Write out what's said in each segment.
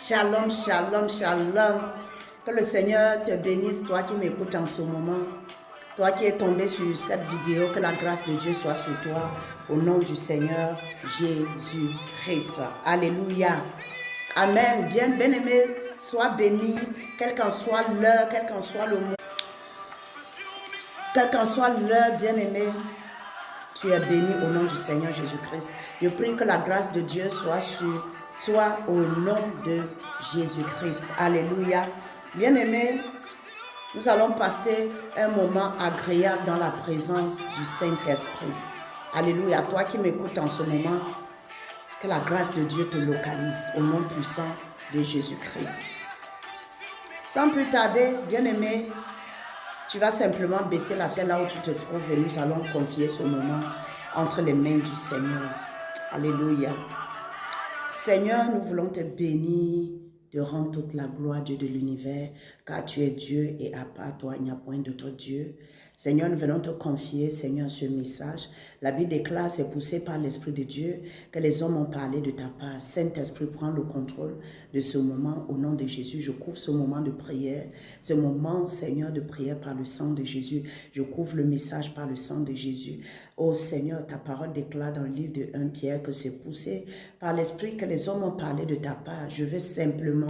Shalom, shalom, shalom. Que le Seigneur te bénisse, toi qui m'écoutes en ce moment. Toi qui es tombé sur cette vidéo, que la grâce de Dieu soit sur toi. Au nom du Seigneur Jésus-Christ. Alléluia. Amen. Bien-aimé, sois béni, quelle qu'en soit l'heure, quel qu'en soit le moment. Quelle qu'en soit l'heure, bien-aimé, tu es béni au nom du Seigneur Jésus-Christ. Je prie que la grâce de Dieu soit sur toi au nom de Jésus-Christ. Alléluia. Bien-aimé, nous allons passer un moment agréable dans la présence du Saint-Esprit. Alléluia. Toi qui m'écoutes en ce moment, que la grâce de Dieu te localise au nom puissant de Jésus-Christ. Sans plus tarder, bien-aimé, tu vas simplement baisser la tête là où tu te trouves et nous allons confier ce moment entre les mains du Seigneur. Alléluia. Seigneur, nous voulons te bénir, te rendre toute la gloire, Dieu de l'univers, car tu es Dieu et à part toi, il n'y a point d'autre Dieu. Seigneur, nous venons te confier, Seigneur, ce message. La Bible déclare, c'est poussé par l'Esprit de Dieu, que les hommes ont parlé de ta part. Saint-Esprit, prends le contrôle de ce moment au nom de Jésus. Je couvre ce moment de prière, ce moment, Seigneur, de prière par le sang de Jésus. Je couvre le message par le sang de Jésus. Oh Seigneur, ta parole déclare dans le livre de 1 Pierre que c'est poussé par l'Esprit que les hommes ont parlé de ta part. Je vais simplement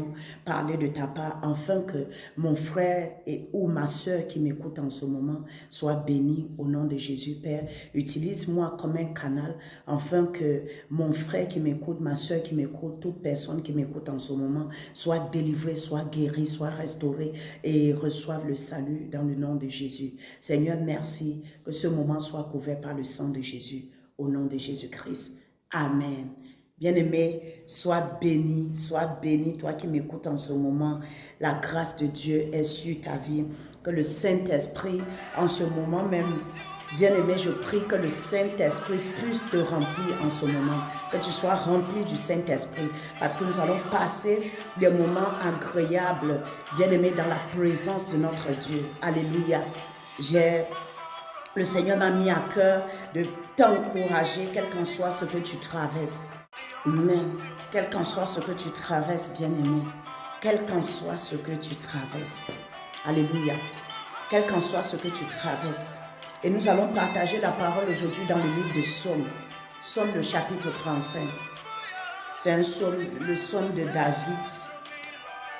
parler de ta part afin que mon frère ou ma soeur qui m'écoute en ce moment soit béni au nom de Jésus. Père, utilise-moi comme un canal afin que mon frère qui m'écoute, ma soeur qui m'écoute, toute personne qui m'écoute en ce moment soit délivrée, soit guérie, soit restaurée et reçoive le salut dans le nom de Jésus. Seigneur, merci que ce moment soit couvert par le sang de Jésus au nom de Jésus-Christ. Amen. Bien-aimé, sois béni, toi qui m'écoutes en ce moment. La grâce de Dieu est sur ta vie. Que le Saint-Esprit, en ce moment même, bien-aimé, je prie que le Saint-Esprit puisse te remplir en ce moment. Que tu sois rempli du Saint-Esprit. Parce que nous allons passer des moments agréables, bien-aimé, dans la présence de notre Dieu. Alléluia. Le Seigneur m'a mis à cœur de t'encourager, quel qu'en soit ce que tu traverses. Amen. Quel qu'en soit ce que tu traverses, bien-aimé. Quel qu'en soit ce que tu traverses. Alléluia. Quel qu'en soit ce que tu traverses. Et nous allons partager la parole aujourd'hui dans le livre de Psaume. Psaume le chapitre 35. C'est un psaume, le psaume de David,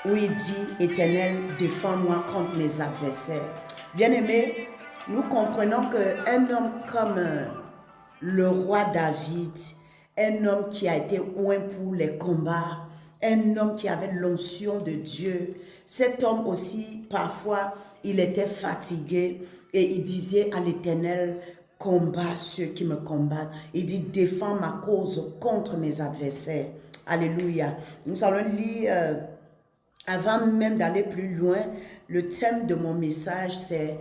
où il dit, Éternel, défends-moi contre mes adversaires. Bien-aimé, nous comprenons qu'un homme comme le roi David, un homme qui a été oint pour les combats, un homme qui avait l'onction de Dieu, cet homme aussi, parfois, il était fatigué et il disait à l'Éternel, combat ceux qui me combattent. Il dit, défends ma cause contre mes adversaires. Alléluia. Nous allons lire, avant même d'aller plus loin, le thème de mon message, c'est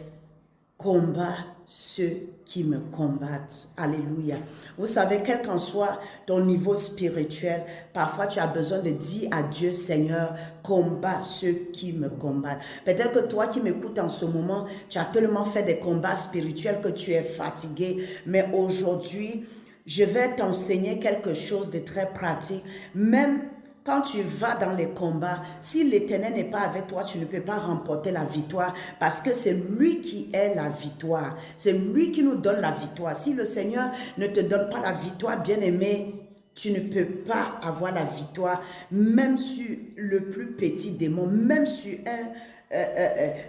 combat ceux qui me combattent. Alléluia. Vous savez, quel qu'en soit ton niveau spirituel, parfois tu as besoin de dire à Dieu, Seigneur, combat ceux qui me combattent. Peut-être que toi qui m'écoutes en ce moment, tu as tellement fait des combats spirituels que tu es fatigué. Mais aujourd'hui, je vais t'enseigner quelque chose de très pratique. Même quand tu vas dans les combats, si l'Éternel n'est pas avec toi, tu ne peux pas remporter la victoire parce que c'est lui qui est la victoire. C'est lui qui nous donne la victoire. Si le Seigneur ne te donne pas la victoire, bien-aimé, tu ne peux pas avoir la victoire, même sur le plus petit démon, même sur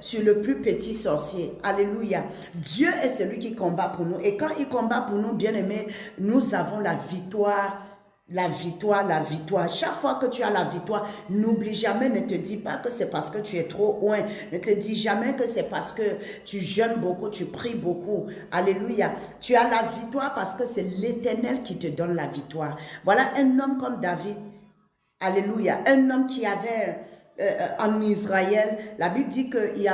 sur le plus petit sorcier. Alléluia. Dieu est celui qui combat pour nous. Et quand il combat pour nous, bien-aimés, nous avons la victoire. La victoire, la victoire. Chaque fois que tu as la victoire, n'oublie jamais, ne te dis pas que c'est parce que tu es trop loin. Ne te dis jamais que c'est parce que tu jeûnes beaucoup, tu pries beaucoup. Alléluia. Tu as la victoire parce que c'est l'Éternel qui te donne la victoire. Voilà un homme comme David. Alléluia. Un homme qui avait... en Israël, la Bible dit qu'il y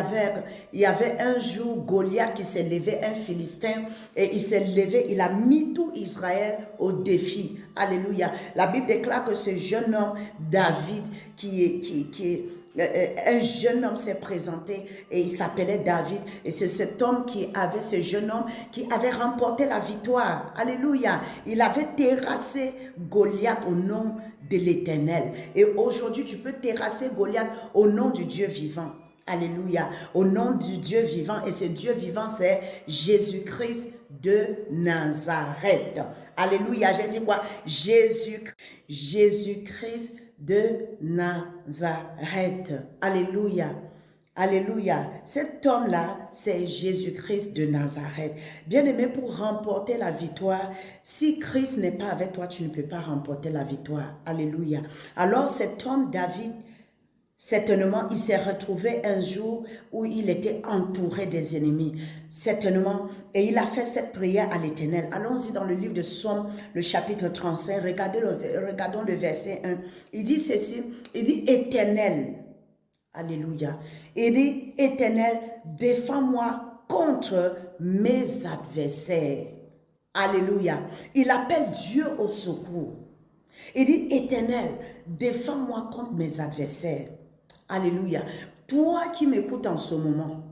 avait un jour Goliath qui s'est levé, un Philistin, et il s'est levé, il a mis tout Israël au défi. Alléluia. La Bible déclare que ce jeune homme, David, qui un jeune homme s'est présenté et il s'appelait David. Et c'est cet homme ce jeune homme qui avait remporté la victoire. Alléluia. Il avait terrassé Goliath au nom de l'Éternel. Et aujourd'hui, tu peux terrasser Goliath au nom du Dieu vivant. Alléluia. Au nom du Dieu vivant. Et ce Dieu vivant, c'est Jésus-Christ de Nazareth. Alléluia. J'ai dit quoi? Jésus-Christ de Nazareth. Alléluia. Alléluia. Cet homme-là, c'est Jésus-Christ de Nazareth. Bien-aimé, pour remporter la victoire, si Christ n'est pas avec toi, tu ne peux pas remporter la victoire. Alléluia. Alors cet homme, David, certainement, il s'est retrouvé un jour où il était entouré des ennemis. Certainement, et il a fait cette prière à l'Éternel. Allons-y dans le livre de Psaume, le chapitre 35. Regardons le verset 1. Il dit ceci, il dit Éternel. Alléluia. Il dit Éternel, défends-moi contre mes adversaires. Alléluia. Il appelle Dieu au secours. Il dit Éternel, défends-moi contre mes adversaires. Alléluia. Toi qui m'écoutes en ce moment,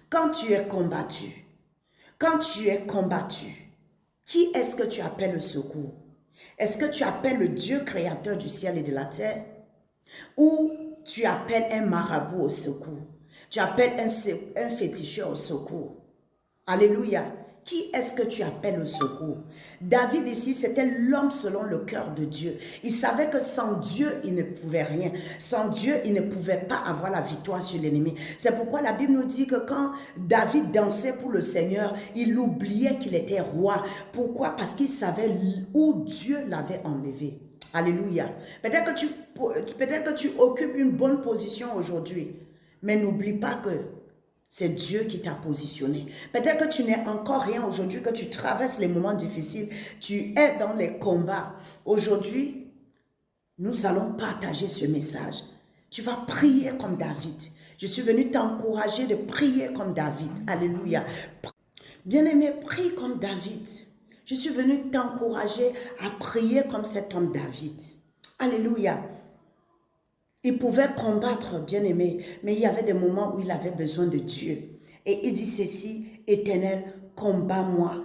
quand tu es combattu, qui est-ce que tu appelles le secours? Est-ce que tu appelles le Dieu créateur du ciel et de la terre? Ou tu appelles un marabout au secours? Tu appelles un féticheur au secours? Alléluia. Qui est-ce que tu appelles au secours? David ici, c'était l'homme selon le cœur de Dieu. Il savait que sans Dieu, il ne pouvait rien. Sans Dieu, il ne pouvait pas avoir la victoire sur l'ennemi. C'est pourquoi la Bible nous dit que quand David dansait pour le Seigneur, il oubliait qu'il était roi. Pourquoi? Parce qu'il savait où Dieu l'avait enlevé. Alléluia. Peut-être que tu occupes une bonne position aujourd'hui, mais n'oublie pas que c'est Dieu qui t'a positionné. Peut-être que tu n'es encore rien aujourd'hui, que tu traverses les moments difficiles. Tu es dans les combats. Aujourd'hui, nous allons partager ce message. Tu vas prier comme David. Je suis venu t'encourager de prier comme David. Alléluia. Bien-aimé, prie comme David. Je suis venu t'encourager à prier comme cet homme David. Alléluia. Il pouvait combattre, bien-aimé, mais il y avait des moments où il avait besoin de Dieu. Et il dit ceci, Éternel, combat-moi.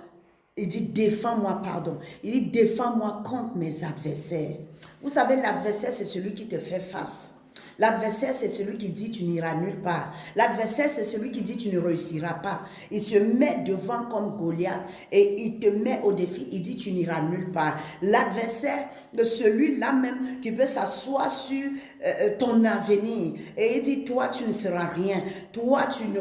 Il dit, défends-moi, pardon. Il dit, défends-moi contre mes adversaires. Vous savez, l'adversaire, c'est celui qui te fait face. L'adversaire, c'est celui qui dit tu n'iras nulle part. L'adversaire, c'est celui qui dit tu ne réussiras pas. Il se met devant comme Goliath et il te met au défi. Il dit tu n'iras nulle part. L'adversaire, celui-là même qui peut s'asseoir sur ton avenir. Et il dit toi tu ne seras rien. Toi tu ne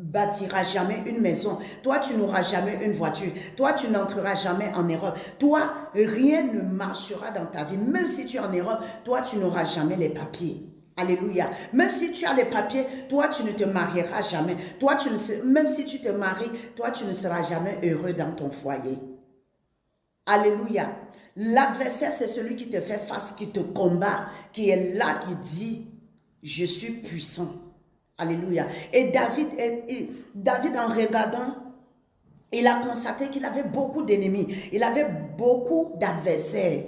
bâtiras jamais une maison. Toi, tu n'auras jamais une voiture. Toi, tu n'entreras jamais en erreur. Toi, rien ne marchera dans ta vie. Même si tu es en erreur, toi, tu n'auras jamais les papiers. Alléluia. Même si tu as les papiers, toi, tu ne te marieras jamais. Toi, même si tu te maries, toi, tu ne seras jamais heureux dans ton foyer. Alléluia. L'adversaire, c'est celui qui te fait face, qui te combat, qui est là, qui dit, je suis puissant. Alléluia. Et David, en regardant, il a constaté qu'il avait beaucoup d'ennemis. Il avait beaucoup d'adversaires.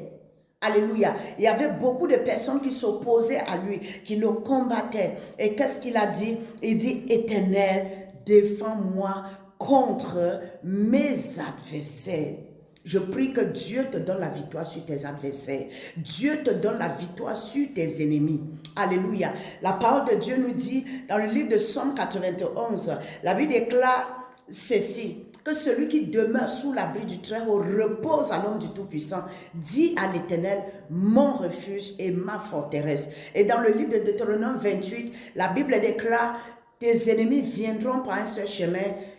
Alléluia. Il y avait beaucoup de personnes qui s'opposaient à lui, qui le combattaient. Et qu'est-ce qu'il a dit? Il dit, Éternel, défends-moi contre mes adversaires. Je prie que Dieu te donne la victoire sur tes adversaires. Dieu te donne la victoire sur tes ennemis. Alléluia. La parole de Dieu nous dit dans le livre de Psaume 91, la Bible déclare ceci, que celui qui demeure sous l'abri du Très-Haut repose à l'ombre du Tout-Puissant, dit à l'Éternel, mon refuge et ma forteresse. Et dans le livre de Deutéronome 28, la Bible déclare, tes ennemis viendront par un seul chemin,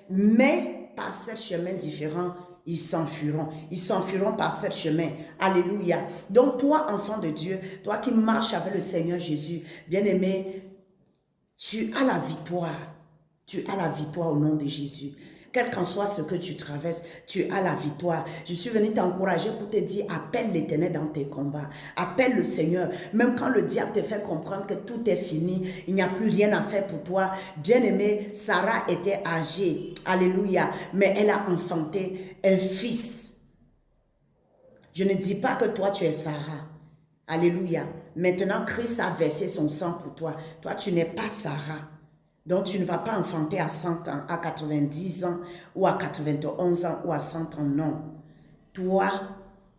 mais par 7 chemins différents, ils s'enfuiront. Ils s'enfuiront par 7 chemins. Alléluia. Donc toi, enfant de Dieu, toi qui marches avec le Seigneur Jésus, bien-aimé, tu as la victoire. Tu as la victoire au nom de Jésus. Quel qu'en soit ce que tu traverses, tu as la victoire. Je suis venu t'encourager pour te dire, appelle l'Éternel dans tes combats. Appelle le Seigneur. Même quand le diable te fait comprendre que tout est fini, il n'y a plus rien à faire pour toi. Bien-aimé, Sarah était âgée. Alléluia. Mais elle a enfanté un fils. Je ne dis pas que toi tu es Sarah. Alléluia. Maintenant, Christ a versé son sang pour toi. Toi, tu n'es pas Sarah. Donc, tu ne vas pas enfanter à 100 ans, à 90 ans, ou à 91 ans, ou à 100 ans. Non. Toi,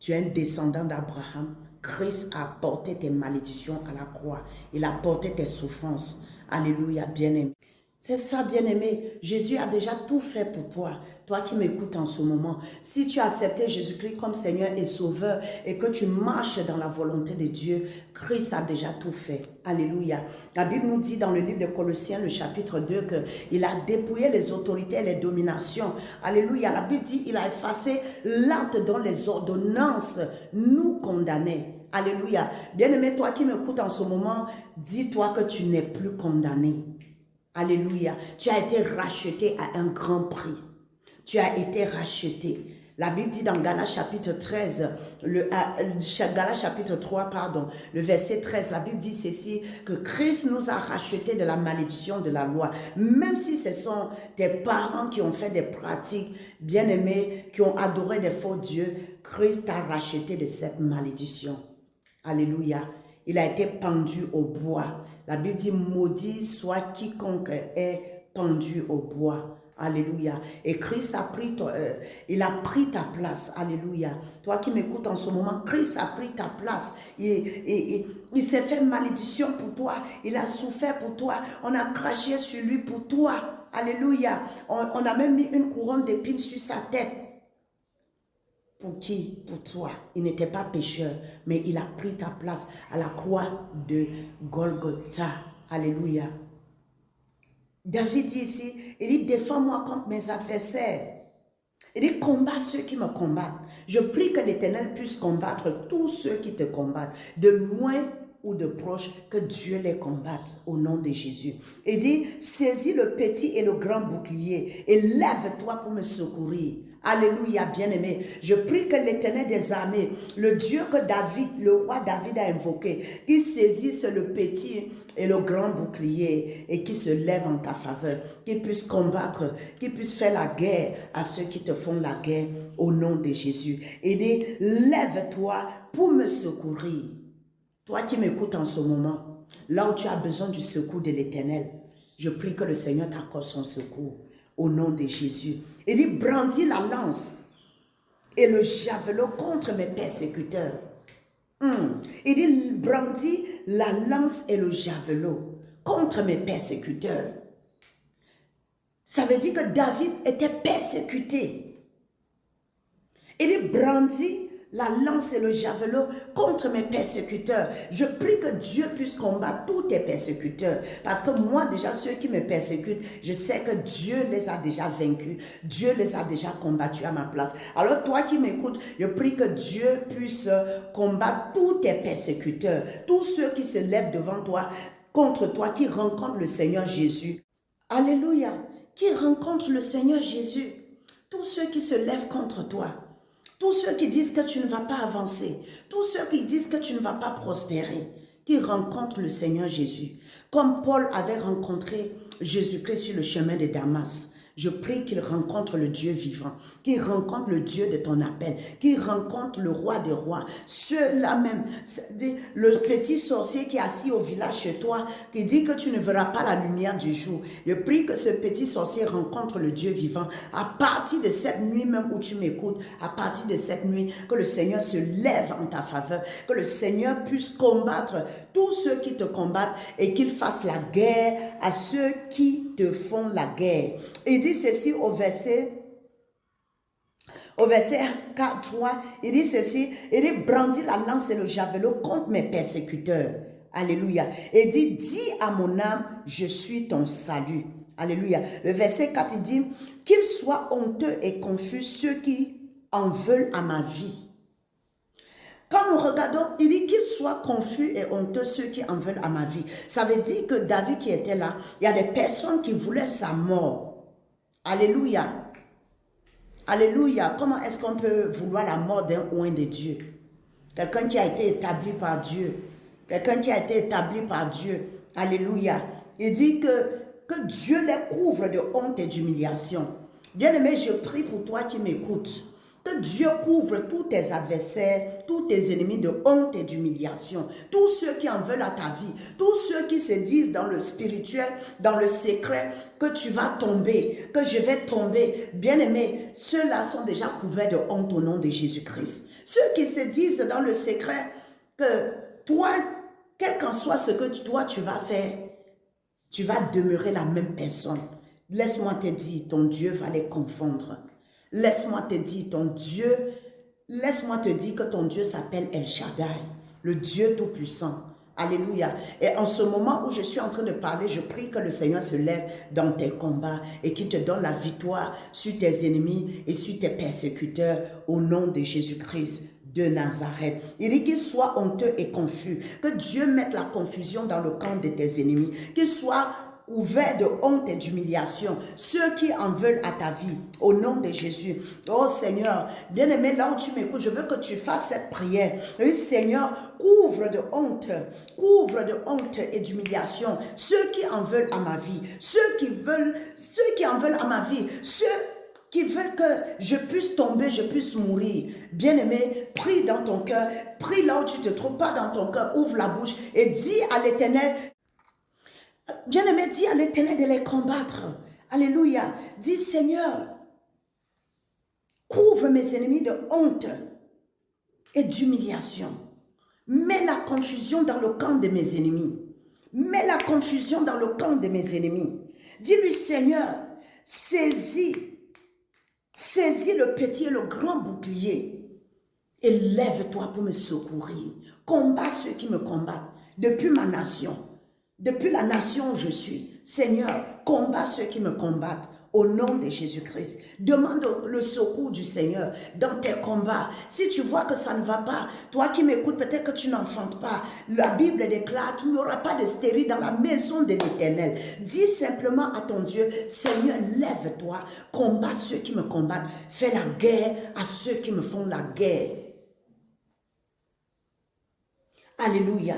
tu es un descendant d'Abraham. Christ a porté tes malédictions à la croix. Il a porté tes souffrances. Alléluia, bien-aimé. C'est ça, bien-aimé. Jésus a déjà tout fait pour toi. Toi qui m'écoutes en ce moment. Si tu as accepté Jésus-Christ comme Seigneur et Sauveur et que tu marches dans la volonté de Dieu, Christ a déjà tout fait. Alléluia. La Bible nous dit dans le livre de Colossiens, le chapitre 2, qu'il a dépouillé les autorités et les dominations. Alléluia. La Bible dit qu'il a effacé l'acte dont les ordonnances nous condamnaient. Alléluia. Bien-aimé, toi qui m'écoutes en ce moment, dis-toi que tu n'es plus condamné. Alléluia. Tu as été racheté à un grand prix. Tu as été racheté. La Bible dit dans Galates chapitre 13, Galates chapitre 3, pardon, le verset 13, la Bible dit ceci, que Christ nous a rachetés de la malédiction de la loi. Même si ce sont tes parents qui ont fait des pratiques bien-aimées, qui ont adoré des faux dieux, Christ t'a racheté de cette malédiction. Alléluia. Il a été pendu au bois. La Bible dit, maudit soit quiconque est pendu au bois. Alléluia. Et Christ a pris, il a pris ta place. Alléluia. Toi qui m'écoutes en ce moment, Christ a pris ta place. Il s'est fait malédiction pour toi. Il a souffert pour toi. On a craché sur lui pour toi. Alléluia. On a même mis une couronne d'épines sur sa tête. Pour qui? Pour toi. Il n'était pas pécheur, mais il a pris ta place à la croix de Golgotha. Alléluia. David dit ici, il dit, défends-moi contre mes adversaires. Il dit, combat ceux qui me combattent. Je prie que l'Éternel puisse combattre tous ceux qui te combattent, de loin ou de proche, que Dieu les combatte au nom de Jésus. Il dit, saisis le petit et le grand bouclier et lève-toi pour me secourir. Alléluia, bien-aimé. Je prie que l'Éternel des armées, le Dieu que David, le roi David a invoqué, il saisisse le petit et le grand bouclier et qui se lève en ta faveur, qui puisse combattre, qui puisse faire la guerre à ceux qui te font la guerre au nom de Jésus. Et dit, lève-toi pour me secourir. Toi qui m'écoutes en ce moment, là où tu as besoin du secours de l'Éternel, je prie que le Seigneur t'accorde son secours au nom de Jésus. Il dit, brandis la lance et le javelot contre mes persécuteurs. Il dit, brandis la lance et le javelot contre mes persécuteurs. Ça veut dire que David était persécuté. Il dit, brandis la lance et le javelot contre mes persécuteurs. Je prie que Dieu puisse combattre tous tes persécuteurs. Parce que moi, déjà, ceux qui me persécutent, je sais que Dieu les a déjà vaincus. Dieu les a déjà combattus à ma place. Alors, toi qui m'écoutes, je prie que Dieu puisse combattre tous tes persécuteurs. Tous ceux qui se lèvent devant toi, contre toi, qui rencontrent le Seigneur Jésus. Alléluia. Qui rencontrent le Seigneur Jésus. Tous ceux qui se lèvent contre toi. Tous ceux qui disent que tu ne vas pas avancer, tous ceux qui disent que tu ne vas pas prospérer, qui rencontrent le Seigneur Jésus. Comme Paul avait rencontré Jésus-Christ sur le chemin de Damas, je prie qu'il rencontre le Dieu vivant, qu'il rencontre le Dieu de ton appel, qu'il rencontre le roi des rois. Ceux-là même, le petit sorcier qui est assis au village chez toi, qui dit que tu ne verras pas la lumière du jour. Je prie que ce petit sorcier rencontre le Dieu vivant. À partir de cette nuit même où tu m'écoutes, à partir de cette nuit, que le Seigneur se lève en ta faveur, que le Seigneur puisse combattre tous ceux qui te combattent et qu'il fasse la guerre à ceux qui te font la guerre. Il dit ceci au verset 4, 3, il dit ceci, il dit, brandis la lance et le javelot contre mes persécuteurs. Alléluia. Et dit, dis à mon âme, je suis ton salut. Alléluia. Le verset 4, il dit, qu'ils soient honteux et confus ceux qui en veulent à ma vie. Quand nous regardons, il dit qu'ils soient confus et honteux ceux qui en veulent à ma vie. Ça veut dire que David qui était là, il y a des personnes qui voulaient sa mort. Alléluia. Alléluia. Comment est-ce qu'on peut vouloir la mort d'un oint de Dieu? Quelqu'un qui a été établi par Dieu. Quelqu'un qui a été établi par Dieu. Alléluia. Il dit que Dieu les couvre de honte et d'humiliation. Bien-aimé, je prie pour toi qui m'écoutes. Que Dieu couvre tous tes adversaires, tous tes ennemis de honte et d'humiliation, tous ceux qui en veulent à ta vie, tous ceux qui se disent dans le spirituel, dans le secret, que tu vas tomber, que je vais tomber. Bien-aimés, ceux-là sont déjà couverts de honte au nom de Jésus-Christ. Ceux qui se disent dans le secret que toi, quel qu'en soit ce que toi tu vas faire, tu vas demeurer la même personne. Laisse-moi te dire, ton Dieu va les confondre. Laisse-moi te dire, laisse-moi te dire que ton Dieu s'appelle El Shaddai, le Dieu Tout-Puissant. Alléluia. Et en ce moment où je suis en train de parler, je prie que le Seigneur se lève dans tes combats et qu'il te donne la victoire sur tes ennemis et sur tes persécuteurs au nom de Jésus-Christ de Nazareth. Il dit qu'il soit honteux et confus, que Dieu mette la confusion dans le camp de tes ennemis, qu'il soit ouvert de honte et d'humiliation, ceux qui en veulent à ta vie, au nom de Jésus. Oh Seigneur, bien-aimé, là où tu m'écoutes, je veux que tu fasses cette prière. Oui, Seigneur, couvre de honte et d'humiliation, ceux qui en veulent à ma vie, ceux qui en veulent à ma vie, ceux qui veulent que je puisse tomber, je puisse mourir. Bien-aimé, prie dans ton cœur, prie là où tu te trouves, pas dans ton cœur, ouvre la bouche et dis à l'Éternel, bien-aimé, dis à l'Éternel de les combattre. Alléluia. Dis, Seigneur, couvre mes ennemis de honte et d'humiliation. Mets la confusion dans le camp de mes ennemis. Mets la confusion dans le camp de mes ennemis. Dis-lui, Seigneur, saisis le petit et le grand bouclier et lève-toi pour me secourir. Combat ceux qui me combattent depuis ma nation. Depuis la nation où je suis, Seigneur, combat ceux qui me combattent au nom de Jésus-Christ. Demande le secours du Seigneur dans tes combats. Si tu vois que ça ne va pas, toi qui m'écoutes, peut-être que tu n'enfantes pas. La Bible déclare qu'il n'y aura pas de stérile dans la maison de l'Éternel. Dis simplement à ton Dieu, Seigneur, lève-toi, combat ceux qui me combattent. Fais la guerre à ceux qui me font la guerre. Alléluia.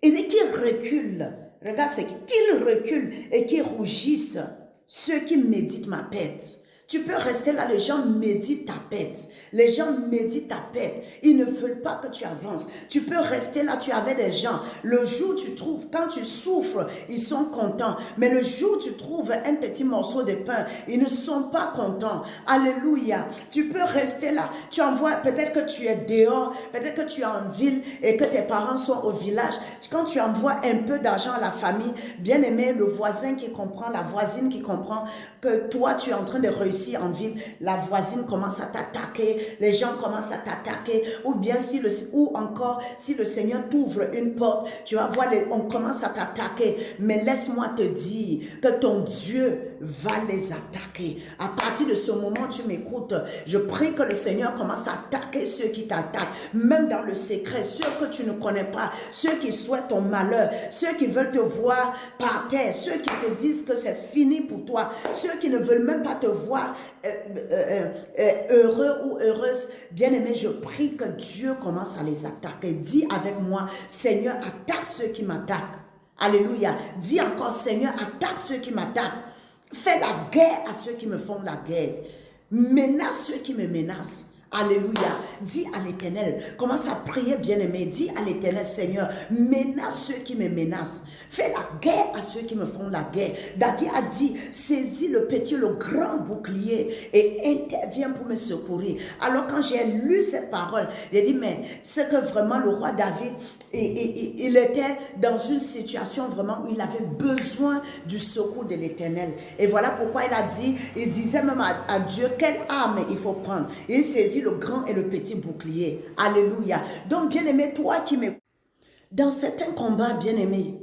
Il dit qu'ils reculent. Regarde ce qu'ils reculent et qu'ils rougissent. Ceux qui méditent ma perte. Tu peux rester là, les gens méditent ta perte. Les gens méditent ta perte. Ils ne veulent pas que tu avances. Tu peux rester là, tu avais des gens. Le jour où tu trouves, quand tu souffres, ils sont contents. Mais le jour où tu trouves un petit morceau de pain, ils ne sont pas contents. Alléluia. Tu peux rester là. Tu envoies, peut-être que tu es dehors, peut-être que tu es en ville et que tes parents sont au village. Quand tu envoies un peu d'argent à la famille, bien aimé, le voisin qui comprend, la voisine qui comprend que toi, tu es en train de réussir en ville, la voisine commence à t'attaquer, les gens commencent à t'attaquer, ou bien ou encore si le Seigneur t'ouvre une porte, tu vas voir, on commence à t'attaquer, mais laisse-moi te dire que ton Dieu va les attaquer. À partir de ce moment, tu m'écoutes, je prie que le Seigneur commence à attaquer ceux qui t'attaquent, même dans le secret, ceux que tu ne connais pas, ceux qui souhaitent ton malheur, ceux qui veulent te voir par terre, ceux qui se disent que c'est fini pour toi, ceux qui ne veulent même pas te voir heureux ou heureuse. Bien-aimé, je prie que Dieu commence à les attaquer. Dis avec moi, Seigneur, attaque ceux qui m'attaquent. Alléluia. Dis encore, Seigneur, attaque ceux qui m'attaquent. Fais la guerre à ceux qui me font la guerre. Menace ceux qui me menacent. Alléluia. Dis à l'Éternel, commence à prier, bien-aimé. Dis à l'Éternel, Seigneur, menace ceux qui me menacent. Fais la guerre à ceux qui me font la guerre. David a dit, saisis le petit, le grand bouclier et interviens pour me secourir. Alors quand j'ai lu cette parole, j'ai dit, mais c'est que vraiment le roi David, il était dans une situation vraiment où il avait besoin du secours de l'Éternel. Et voilà pourquoi il a dit, il disait même à Dieu, quelle arme il faut prendre. Il saisit le grand et le petit bouclier. Alléluia. Donc bien aimé, toi qui m'écoutes, dans certains combats, bien aimé,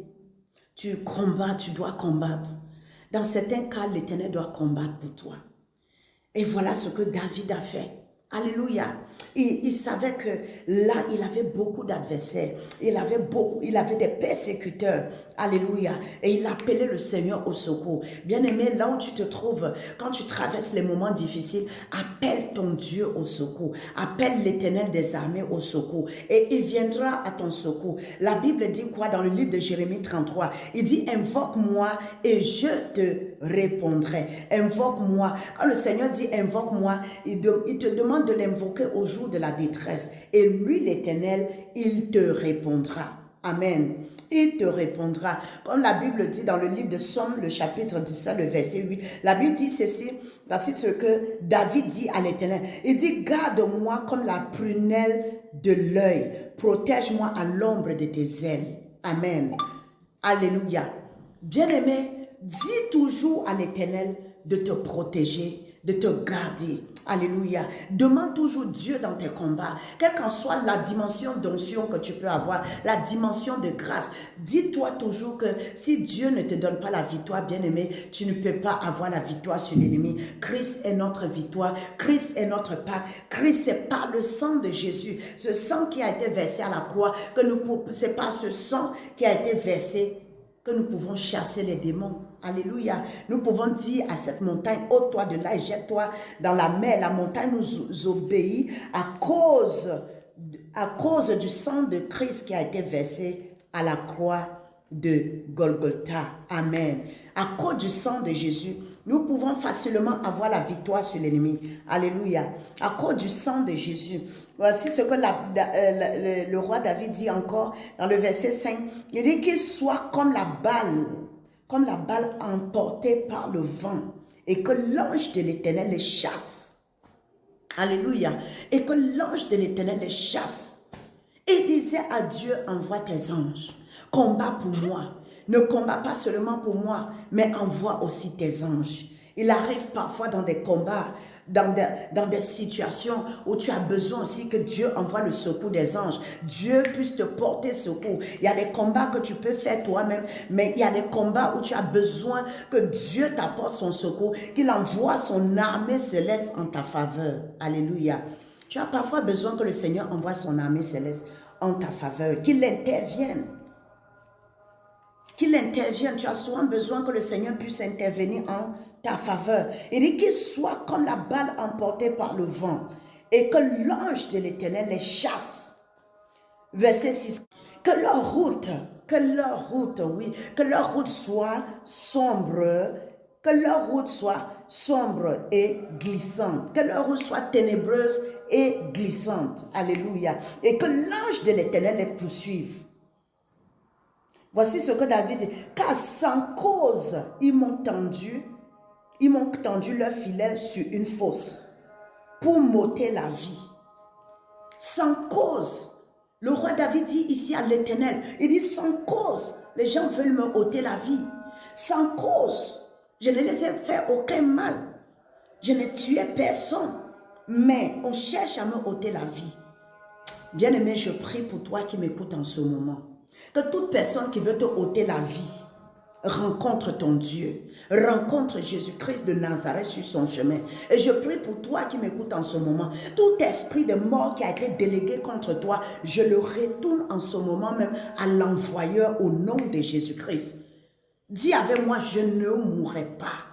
tu combats, tu dois combattre. Dans certains cas, l'Éternel doit combattre pour toi. Et voilà ce que David a fait. Alléluia. Il savait que là, il avait beaucoup d'adversaires. Il avait des persécuteurs. Alléluia. Et il appelait le Seigneur au secours. Bien-aimé, là où tu te trouves, quand tu traverses les moments difficiles, appelle ton Dieu au secours. Appelle l'Éternel des armées au secours. Et il viendra à ton secours. La Bible dit quoi dans le livre de Jérémie 33? Il dit, invoque-moi et je te répondrai. Invoque-moi. Quand le Seigneur dit invoque-moi, il te demande de l'invoquer au jour de la détresse. Et lui, l'Éternel, il te répondra. Amen. Il te répondra. Comme la Bible dit dans le livre de Somme, le chapitre 17, le verset 8, la Bible dit ceci, voici ce que David dit à l'Éternel. Il dit, garde-moi comme la prunelle de l'œil, protège-moi à l'ombre de tes ailes. Amen. Alléluia. Bien-aimé, dis toujours à l'Éternel de te protéger, de te garder. Alléluia. Demande toujours Dieu dans tes combats, quelle qu'en soit la dimension d'onction que tu peux avoir, la dimension de grâce. Dis-toi toujours que si Dieu ne te donne pas la victoire, bien-aimé, tu ne peux pas avoir la victoire sur l'ennemi. Christ est notre victoire, Christ est notre Pâque. Christ, c'est par le sang de Jésus, ce sang qui a été versé à la croix, c'est par ce sang qui a été versé que nous pouvons chasser les démons. Alléluia. Nous pouvons dire à cette montagne, ôte-toi de là et jette-toi dans la mer. La montagne nous obéit à cause du sang de Christ qui a été versé à la croix de Golgotha. Amen. À cause du sang de Jésus, nous pouvons facilement avoir la victoire sur l'ennemi. Alléluia. À cause du sang de Jésus. Voici ce que le roi David dit encore dans le verset 5. Il dit qu'il soit comme la balle emportée par le vent, et que l'ange de l'Éternel les chasse. Alléluia. Et que l'ange de l'Éternel les chasse. Et disait à Dieu, envoie tes anges. Combat pour moi. Ne combat pas seulement pour moi, mais envoie aussi tes anges. Il arrive parfois dans des combats, dans des situations où tu as besoin aussi que Dieu envoie le secours des anges. Dieu puisse te porter secours. Il y a des combats que tu peux faire toi-même, mais il y a des combats où tu as besoin que Dieu t'apporte son secours, qu'il envoie son armée céleste en ta faveur. Alléluia. Tu as parfois besoin que le Seigneur envoie son armée céleste en ta faveur, qu'il intervienne. Qu'il intervienne, tu as souvent besoin que le Seigneur puisse intervenir en ta faveur. Il dit qu'il soit comme la balle emportée par le vent et que l'ange de l'Éternel les chasse. Verset 6. Que leur route soit sombre, que leur route soit sombre et glissante, que leur route soit ténébreuse et glissante. Alléluia. Et que l'ange de l'Éternel les poursuive. Voici ce que David dit. Car sans cause, ils m'ont tendu leur filet sur une fosse pour m'ôter la vie. Sans cause. Le roi David dit ici à l'Éternel, il dit sans cause, les gens veulent me ôter la vie. Sans cause, je ne les ai fait aucun mal. Je n'ai tué personne, mais on cherche à me ôter la vie. Bien-aimé, je prie pour toi qui m'écoutes en ce moment. Que toute personne qui veut te ôter la vie rencontre ton Dieu, rencontre Jésus-Christ de Nazareth sur son chemin. Et je prie pour toi qui m'écoutes en ce moment. Tout esprit de mort qui a été délégué contre toi, je le retourne en ce moment même à l'envoyeur au nom de Jésus-Christ. Dis avec moi, je ne mourrai pas.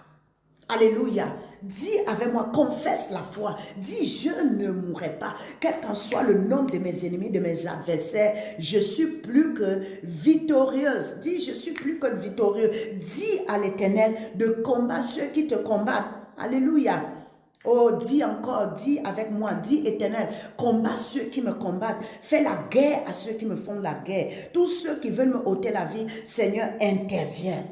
Alléluia. Dis avec moi, confesse la foi. Dis, je ne mourrai pas. Quel qu'en soit le nombre de mes ennemis, de mes adversaires, je suis plus que victorieuse. Dis, je suis plus que victorieux. Dis à l'Éternel de combattre ceux qui te combattent. Alléluia. Oh, dis encore, dis avec moi, dis Éternel, combat ceux qui me combattent. Fais la guerre à ceux qui me font la guerre. Tous ceux qui veulent me ôter la vie, Seigneur, interviens.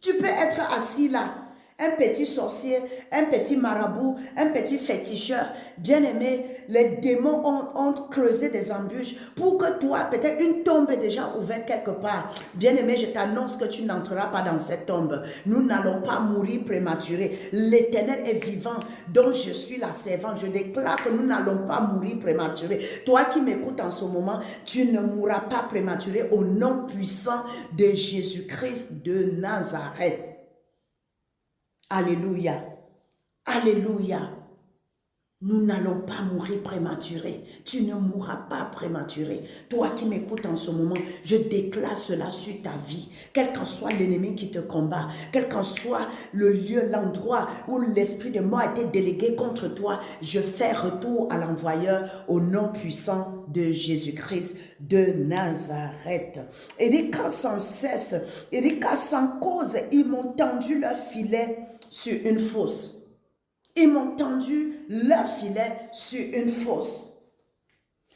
Tu peux être assis là. Un petit sorcier, un petit marabout, un petit féticheur, bien-aimé, les démons ont creusé des embûches pour que toi, peut-être une tombe est déjà ouverte quelque part. Bien-aimé, je t'annonce que tu n'entreras pas dans cette tombe. Nous n'allons pas mourir prématuré. L'Éternel est vivant, dont je suis la servante. Je déclare que nous n'allons pas mourir prématuré. Toi qui m'écoutes en ce moment, tu ne mourras pas prématuré au nom puissant de Jésus-Christ de Nazareth. Alléluia. Alléluia. Nous n'allons pas mourir prématuré. Tu ne mourras pas prématuré. Toi qui m'écoutes en ce moment, je déclare cela sur ta vie. Quel qu'en soit l'ennemi qui te combat, quel qu'en soit le lieu, l'endroit où l'esprit de mort a été délégué contre toi, je fais retour à l'envoyeur au nom puissant de Jésus-Christ de Nazareth. Il dit qu'à sans cesse, il dit qu'à sans cause, ils m'ont tendu leur filet sur une fosse. Ils m'ont tendu leur filet sur une fosse.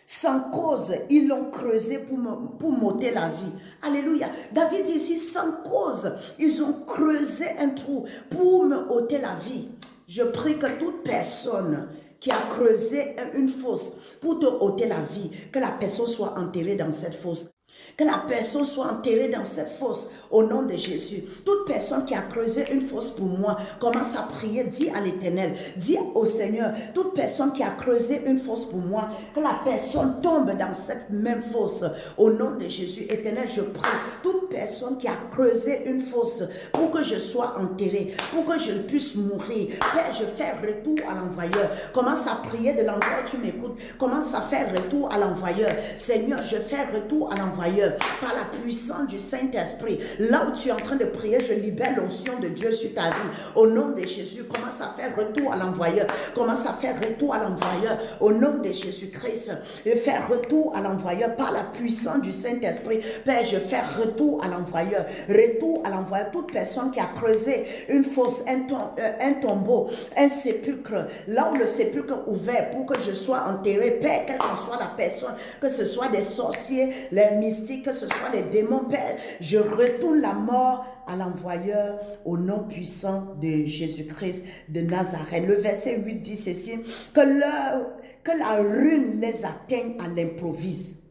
Sans cause, ils l'ont creusé pour m'ôter la vie. Alléluia. David dit ici, sans cause, ils ont creusé un trou pour me ôter la vie. Je prie que toute personne qui a creusé une fosse pour te ôter la vie, que la personne soit enterrée dans cette fosse. Que la personne soit enterrée dans cette fosse au nom de Jésus. Toute personne qui a creusé une fosse pour moi, commence à prier, dis à l'Éternel, dis au Seigneur, toute personne qui a creusé une fosse pour moi, que la personne tombe dans cette même fosse au nom de Jésus. Éternel, je prie, toute personne qui a creusé une fosse pour que je sois enterré, pour que je puisse mourir. Père, je fais retour à l'envoyeur. Commence à prier de l'endroit où tu m'écoutes. Commence à faire retour à l'envoyeur. Seigneur, je fais retour à l'envoyeur. Par la puissance du Saint-Esprit, là où tu es en train de prier, je libère l'onction de Dieu sur ta vie. Au nom de Jésus, commence à faire retour à l'envoyeur. Commence à faire retour à l'envoyeur. Au nom de Jésus-Christ, et faire retour à l'envoyeur par la puissance du Saint-Esprit. Père, je fais retour à l'envoyeur. Retour à l'envoyeur. Toute personne qui a creusé une fosse, un tombeau, un sépulcre, là où le sépulcre est ouvert pour que je sois enterré, Père, quelle que soit la personne, que ce soit des sorciers, les mystiques, que ce soit les démons, Père, je retourne la mort à l'envoyeur au nom puissant de Jésus-Christ de Nazareth. Le verset 8 dit ceci, que la ruine les atteigne à l'improviste,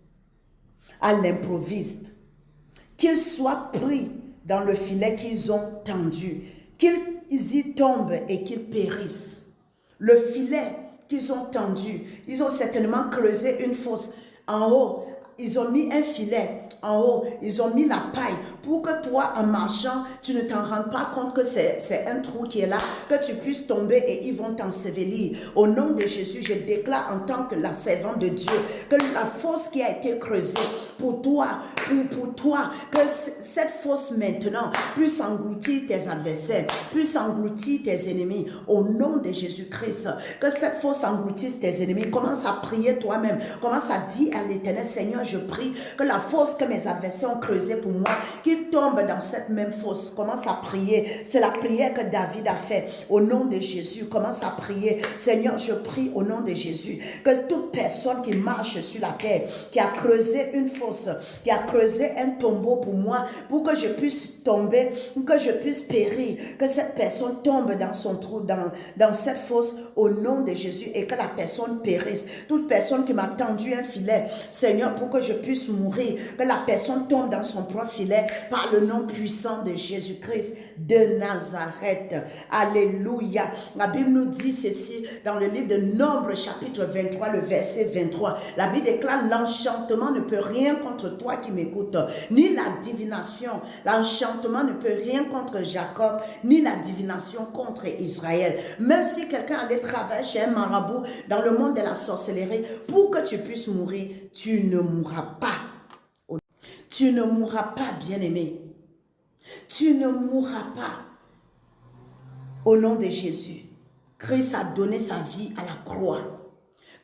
qu'ils soient pris dans le filet qu'ils ont tendu, qu'ils y tombent et qu'ils périssent. Le filet qu'ils ont tendu, ils ont certainement creusé une fosse en haut. Ils ont mis un filet en haut, ils ont mis la paille pour que toi, en marchant, tu ne t'en rendes pas compte que c'est un trou qui est là, que tu puisses tomber et ils vont t'ensevelir. Au nom de Jésus, je déclare en tant que la servante de Dieu, que la fosse qui a été creusée pour toi, que cette fosse maintenant puisse engloutir tes adversaires, puisse engloutir tes ennemis. Au nom de Jésus-Christ, que cette fosse engloutisse tes ennemis. Commence à prier toi-même, commence à dire à l'Éternel, Seigneur, je prie que la fosse que mes adversaires ont creusée pour moi, qu'ils tombent dans cette même fosse. Commence à prier. C'est la prière que David a fait. Au nom de Jésus, commence à prier. Seigneur, je prie au nom de Jésus que toute personne qui marche sur la terre, qui a creusé une fosse, qui a creusé un tombeau pour moi, pour que je puisse tomber, que je puisse périr, que cette personne tombe dans son trou, dans cette fosse, au nom de Jésus, et que la personne périsse. Toute personne qui m'a tendu un filet, Seigneur, pour que je puisse mourir, que la personne tombe dans son propre filet par le nom puissant de Jésus-Christ de Nazareth. Alléluia. La Bible nous dit ceci dans le livre de Nombres chapitre 23, le verset 23. La Bible déclare, l'enchantement ne peut rien contre toi qui m'écoutes, ni la divination. L'enchantement ne peut rien contre Jacob, ni la divination contre Israël. Même si quelqu'un allait travailler chez un marabout dans le monde de la sorcellerie, pour que tu puisses mourir, tu ne mourras pas. Tu ne mourras pas, bien-aimé. Tu ne mourras pas. Au nom de Jésus, Christ a donné sa vie à la croix.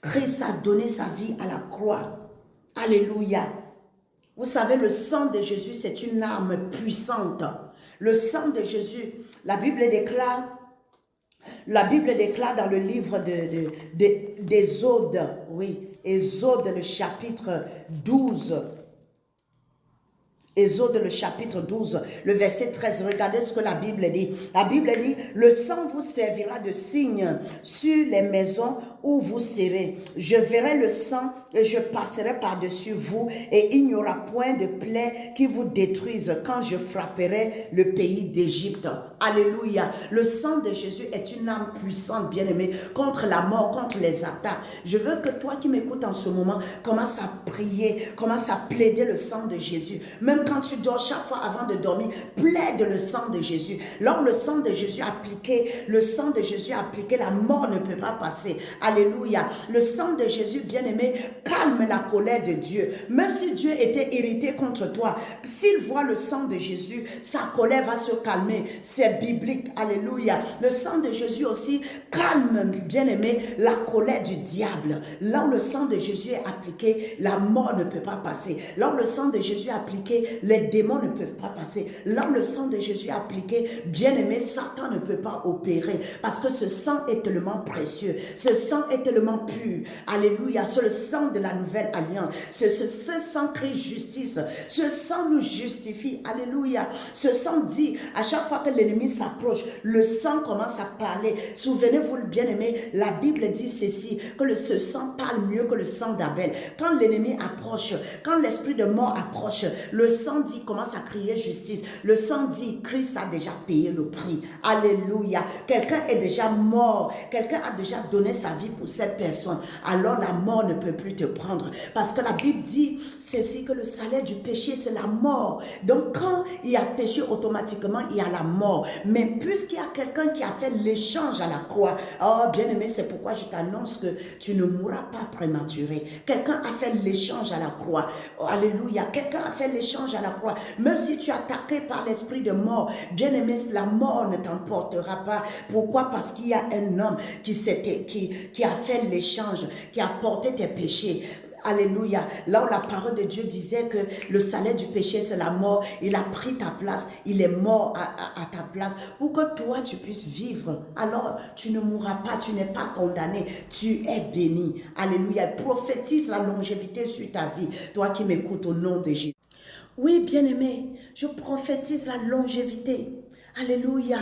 Christ a donné sa vie à la croix. Alléluia. Vous savez, le sang de Jésus, c'est une arme puissante. Le sang de Jésus, la Bible déclare dans le livre d'Exode, oui, Exode le chapitre 12, Exode le chapitre 12, le verset 13, regardez ce que la Bible dit. La Bible dit, le sang vous servira de signe sur les maisons où vous serez. Je verrai le sang et je passerai par-dessus vous et il n'y aura point de plaie qui vous détruise quand je frapperai le pays d'Égypte. Alléluia. Le sang de Jésus est une arme puissante, bien-aimée, contre la mort, contre les attaques. Je veux que toi qui m'écoutes en ce moment, commence à prier, commence à plaider le sang de Jésus. Même quand tu dors, chaque fois avant de dormir, plaide le sang de Jésus. Lors le sang de Jésus appliqué, le sang de Jésus appliqué, la mort ne peut pas passer. Alléluia. Alléluia. Le sang de Jésus, bien-aimé, calme la colère de Dieu. Même si Dieu était irrité contre toi, s'il voit le sang de Jésus, sa colère va se calmer. C'est biblique. Alléluia. Le sang de Jésus aussi calme, bien-aimé, la colère du diable. Là où le sang de Jésus est appliqué, la mort ne peut pas passer. Là où le sang de Jésus est appliqué, les démons ne peuvent pas passer. Là où le sang de Jésus est appliqué, bien-aimé, Satan ne peut pas opérer. Parce que ce sang est tellement précieux. Ce sang est tellement pur. Alléluia. C'est le sang de la nouvelle alliance. Ce sang crée justice. Ce sang nous justifie. Alléluia. Ce sang dit, à chaque fois que l'ennemi s'approche, le sang commence à parler. Souvenez-vous, bien-aimé, la Bible dit ceci, que ce sang parle mieux que le sang d'Abel. Quand l'ennemi approche, quand l'esprit de mort approche, le sang dit, commence à crier justice. Le sang dit, Christ a déjà payé le prix. Alléluia. Quelqu'un est déjà mort. Quelqu'un a déjà donné sa vie pour cette personne. Alors la mort ne peut plus te prendre. Parce que la Bible dit ceci, que le salaire du péché, c'est la mort. Donc quand il y a péché, automatiquement, il y a la mort. Mais puisqu'il y a quelqu'un qui a fait l'échange à la croix, oh bien-aimé, c'est pourquoi je t'annonce que tu ne mourras pas prématuré. Quelqu'un a fait l'échange à la croix. Oh, alléluia. Quelqu'un a fait l'échange à la croix. Même si tu es attaqué par l'esprit de mort, bien-aimé, la mort ne t'emportera pas. Pourquoi? Parce qu'il y a un homme qui a fait l'échange, qui a porté tes péchés. Alléluia. Là où la parole de Dieu disait que le salaire du péché, c'est la mort. Il a pris ta place. Il est mort à ta place pour que toi, tu puisses vivre. Alors, tu ne mourras pas. Tu n'es pas condamné. Tu es béni. Alléluia. Prophétise la longévité sur ta vie. Toi qui m'écoutes au nom de Jésus. Oui, bien-aimé, je prophétise la longévité. Alléluia.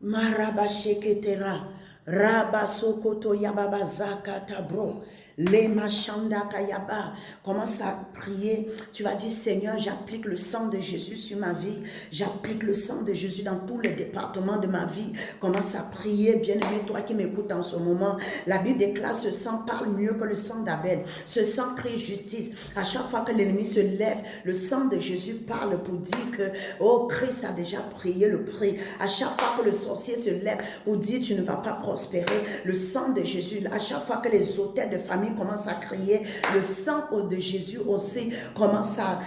Marabasheketera. Rabasokoto yababa zakatabro. Les machanda kayaba, commence à prier. Tu vas dire, Seigneur, j'applique le sang de Jésus sur ma vie. J'applique le sang de Jésus dans tous les départements de ma vie. Commence à prier, bien-aimé, toi qui m'écoutes en ce moment. La Bible déclare, ce sang parle mieux que le sang d'Abel. Ce sang crie justice. À chaque fois que l'ennemi se lève, le sang de Jésus parle pour dire que, oh, Christ a déjà payé le prix. À chaque fois que le sorcier se lève pour dire, tu ne vas pas prospérer, le sang de Jésus, à chaque fois que les autels de famille commence à crier, le sang de Jésus aussi commence à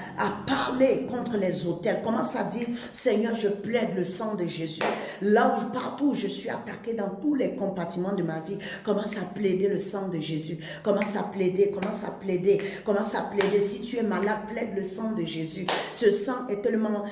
parler contre les autels, commence à dire, Seigneur, je plaide le sang de Jésus. Là où, partout où je suis attaqué dans tous les compartiments de ma vie, commence à plaider le sang de Jésus. Commence à plaider, commence à plaider, commence à plaider. Si tu es malade, plaide le sang de Jésus. Ce sang est tellement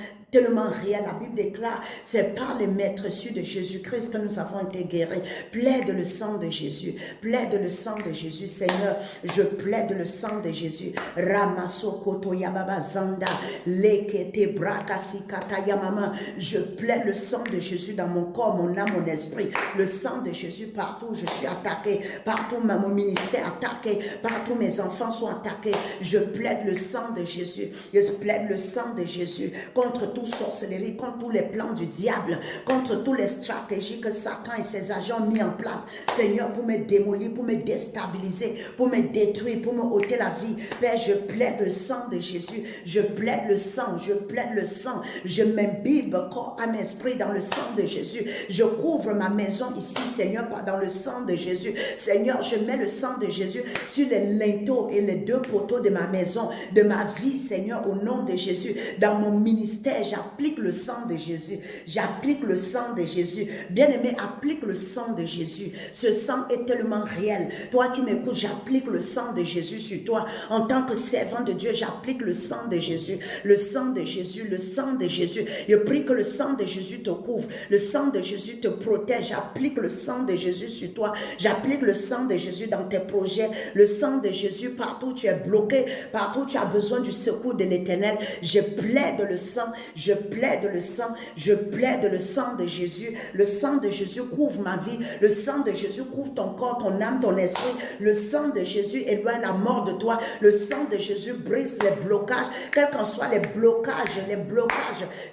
réel. La Bible déclare, c'est par les maîtresses de Jésus-Christ que nous avons été guéris. Plaide le sang de Jésus. Plaide le sang de Jésus. Seigneur, je plaide le sang de Jésus. Ramasokoto yababa zanda. Lekete brakasikata yamama. Je plaide le sang de Jésus dans mon corps, mon âme, mon esprit. Le sang de Jésus partout où je suis attaqué. Partout mon ministère attaqué. Partout mes enfants sont attaqués. Je plaide le sang de Jésus. Je plaide le sang de Jésus contre toute sorcellerie, contre tous les plans du diable, contre toutes les stratégies que Satan et ses agents ont mis en place, Seigneur, pour me démolir, pour me déstabiliser, pour me détruire, pour me ôter la vie. Père, je plaide le sang de Jésus, je plaide le sang, je plaide le sang, je m'imbibe corps, âme, esprit dans le sang de Jésus, je couvre ma maison ici, Seigneur, dans le sang de Jésus. Seigneur, je mets le sang de Jésus sur les linteaux et les deux poteaux de ma maison, de ma vie, Seigneur, au nom de Jésus. Dans mon ministère, j'applique le sang de Jésus. J'applique le sang de Jésus. Bien-aimé, applique le sang de Jésus. Ce sang est tellement réel. Toi qui m'écoutes, j'applique le sang de Jésus sur toi. En tant que servant de Dieu, j'applique le sang de Jésus. Le sang de Jésus, le sang de Jésus. Je prie que le sang de Jésus te couvre. Le sang de Jésus te protège. J'applique le sang de Jésus sur toi. J'applique le sang de Jésus dans tes projets. Le sang de Jésus partout où tu es bloqué, partout où tu as besoin du secours de l'Éternel. Je plaide le sang. Je plaide le sang, je plaide le sang de Jésus. Le sang de Jésus couvre ma vie. Le sang de Jésus couvre ton corps, ton âme, ton esprit. Le sang sang de Jésus éloigne la mort de toi. Le sang de Jésus brise les blocages, quels qu'en soient les blocages.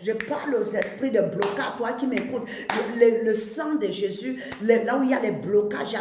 Je parle aux esprits de blocage, toi qui m'écoutes. Le sang de Jésus, là où il y a les blocages,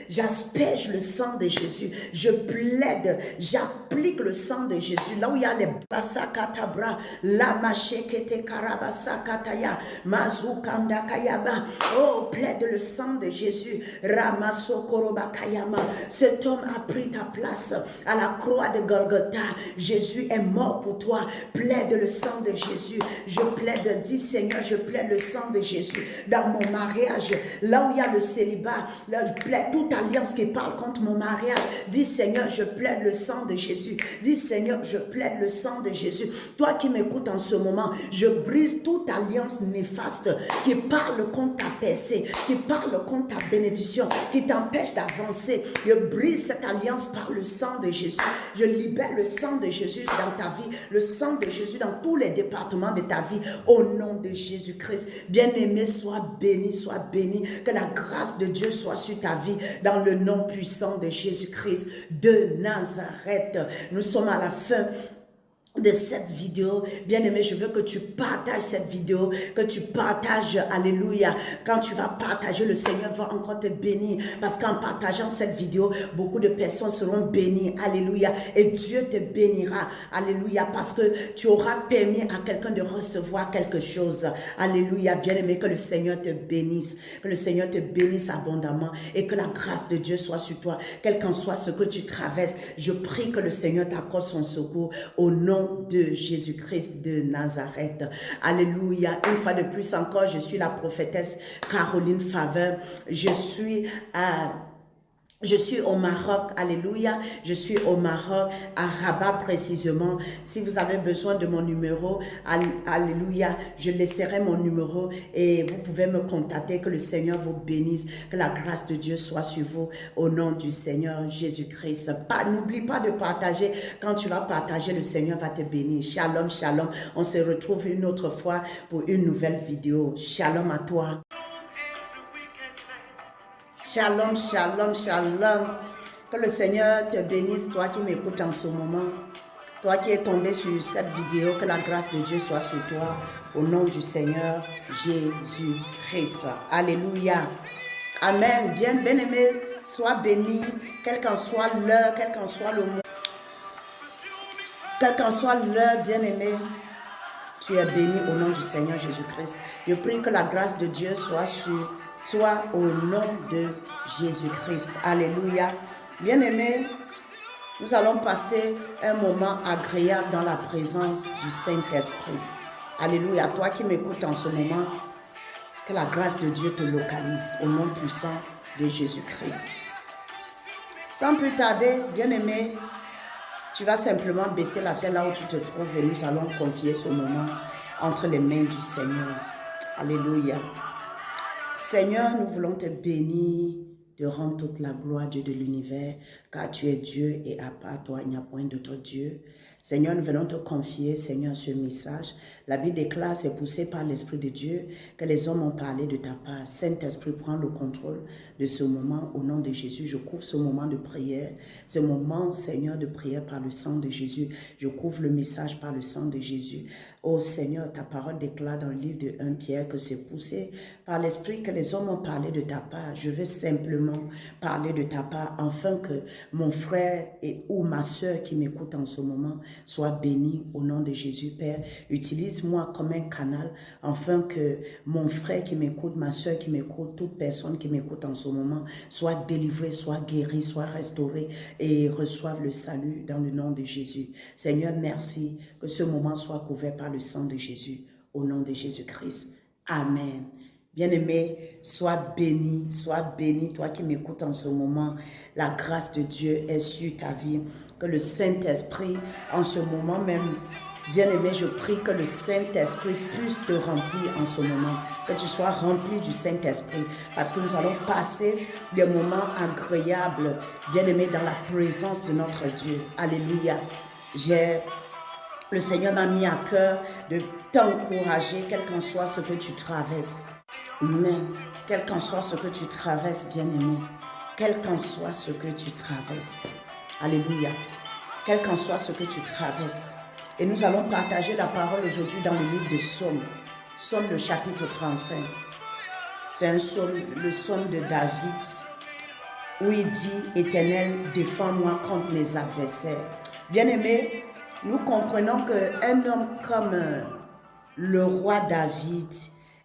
j'asperge le sang de Jésus. Je plaide, j'applique le sang de Jésus. Là où il y a les basakatabra, la machekete karabasakataya, mazukanda kayaba. Oh, plaide le sang de Jésus. Ramasokorobakayama. Cet homme a pris ta place à la croix de Golgotha. Jésus est mort pour toi. Plaide le sang de Jésus. Je plaide, dis Seigneur, je plaide le sang de Jésus dans mon mariage. Là où il y a le célibat, là, je plaide toute alliance qui parle contre mon mariage. Dis Seigneur, je plaide le sang de Jésus. Dis Seigneur, je plaide le sang de Jésus. Toi qui m'écoutes en ce moment, je brise toute alliance néfaste qui parle contre ta percée, qui parle contre ta bénédiction, qui t'empêche d'avancer. Je brise cette alliance par le sang de Jésus. Je libère le sang de Jésus dans ta vie, le sang de Jésus dans tous les départements de ta vie, au nom de Jésus-Christ. Bien-aimé, sois béni, que la grâce de Dieu soit sur ta vie, dans le nom puissant de Jésus-Christ de Nazareth. Nous sommes à la fin de cette vidéo. Bien-aimé, je veux que tu partages cette vidéo, que tu partages, alléluia. Quand tu vas partager, le Seigneur va encore te bénir, parce qu'en partageant cette vidéo, beaucoup de personnes seront bénies, alléluia, et Dieu te bénira, alléluia, parce que tu auras permis à quelqu'un de recevoir quelque chose, alléluia. Bien-aimé, que le Seigneur te bénisse, que le Seigneur te bénisse abondamment, et que la grâce de Dieu soit sur toi, quel qu'en soit ce que tu traverses. Je prie que le Seigneur t'accorde son secours, au nom de Jésus-Christ de Nazareth. Alléluia. Une fois de plus encore, je suis la prophétesse Caroline Faveur. Je suis au Maroc, alléluia, je suis au Maroc, à Rabat précisément. Si vous avez besoin de mon numéro, alléluia, je laisserai mon numéro et vous pouvez me contacter. Que le Seigneur vous bénisse, que la grâce de Dieu soit sur vous au nom du Seigneur Jésus-Christ. N'oublie pas de partager. Quand tu vas partager, le Seigneur va te bénir. Shalom, shalom. On se retrouve une autre fois pour une nouvelle vidéo. Shalom à toi. Shalom, shalom, shalom. Que le Seigneur te bénisse, toi qui m'écoutes en ce moment. Toi qui es tombé sur cette vidéo, que la grâce de Dieu soit sur toi. Au nom du Seigneur Jésus-Christ. Alléluia. Amen. Bien-aimé, sois béni. Quelle qu'en soit l'heure, quel qu'en soit le moment. Quelle qu'en soit l'heure, bien-aimé, tu es béni au nom du Seigneur Jésus-Christ. Je prie que la grâce de Dieu soit sur toi au nom de Jésus-Christ. Alléluia. Bien-aimés, nous allons passer un moment agréable dans la présence du Saint-Esprit. Alléluia. Toi qui m'écoutes en ce moment, que la grâce de Dieu te localise au nom puissant de Jésus-Christ. Sans plus tarder, bien-aimé, tu vas simplement baisser la tête là où tu te trouves et nous allons confier ce moment entre les mains du Seigneur. Alléluia. Seigneur, nous voulons te bénir, te rendre toute la gloire, Dieu de l'univers, car tu es Dieu et à part toi, il n'y a point d'autre Dieu. Seigneur, nous venons te confier, Seigneur, ce message. La Bible déclare, c'est poussé par l'Esprit de Dieu, que les hommes ont parlé de ta part. Saint-Esprit, prends le contrôle de ce moment. Au nom de Jésus, je couvre ce moment de prière. Ce moment, Seigneur, de prière par le sang de Jésus. Je couvre le message par le sang de Jésus. Oh Seigneur, ta parole déclare dans le livre de 1 Pierre que c'est poussé par l'Esprit que les hommes ont parlé de ta part. Je veux simplement parler de ta part, afin que mon frère ou ma soeur qui m'écoute en ce moment soit béni au nom de Jésus. Père, utilise-moi comme un canal, afin que mon frère qui m'écoute, ma soeur qui m'écoute, toute personne qui m'écoute en ce moment soit délivrée, soit guérie, soit restaurée et reçoive le salut dans le nom de Jésus. Seigneur, merci que ce moment soit couvert par le sang de Jésus, au nom de Jésus-Christ. Amen. Bien-aimé, sois béni, toi qui m'écoutes en ce moment. La grâce de Dieu est sur ta vie. Que le Saint-Esprit, en ce moment même, bien-aimé, je prie que le Saint-Esprit puisse te remplir en ce moment. Que tu sois rempli du Saint-Esprit. Parce que nous allons passer des moments agréables, bien-aimé, dans la présence de notre Dieu. Alléluia. Le Seigneur m'a mis à cœur de t'encourager, quel qu'en soit ce que tu traverses. Mais, quel qu'en soit ce que tu traverses, bien-aimé, quel qu'en soit ce que tu traverses. Alléluia. Quel qu'en soit ce que tu traverses. Et nous allons partager la parole aujourd'hui dans le livre de Psaume. Psaume le chapitre 35. C'est un psaume, le psaume de David, où il dit, Éternel, défends-moi contre mes adversaires. Bien-aimés, nous comprenons qu'un homme comme le roi David,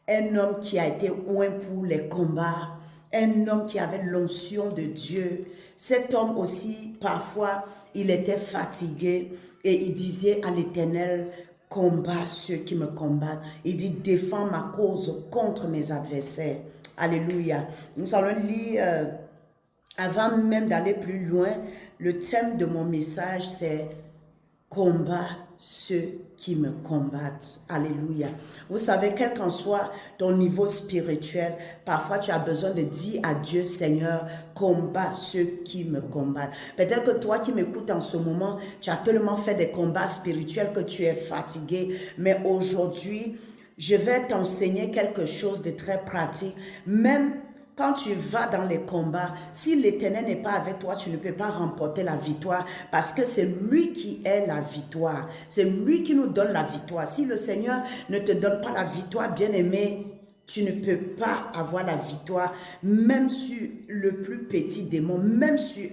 un homme qui a été oint pour les combats, un homme qui avait l'onction de Dieu, cet homme aussi, parfois, il était fatigué et il disait à l'Éternel, combat ceux qui me combattent. Il dit, défends ma cause contre mes adversaires. Alléluia. Nous allons lire, avant même d'aller plus loin, le thème de mon message, c'est combat ceux qui me combattent. Alléluia. Vous savez, quel qu'en soit ton niveau spirituel, parfois tu as besoin de dire à Dieu, Seigneur, combat ceux qui me combattent. Peut-être que toi qui m'écoutes en ce moment, tu as tellement fait des combats spirituels que tu es fatigué. Mais aujourd'hui, je vais t'enseigner quelque chose de très pratique. Même quand tu vas dans les combats, si l'Éternel n'est pas avec toi, tu ne peux pas remporter la victoire parce que c'est lui qui est la victoire. C'est lui qui nous donne la victoire. Si le Seigneur ne te donne pas la victoire, bien-aimé, tu ne peux pas avoir la victoire, même sur le plus petit démon, même sur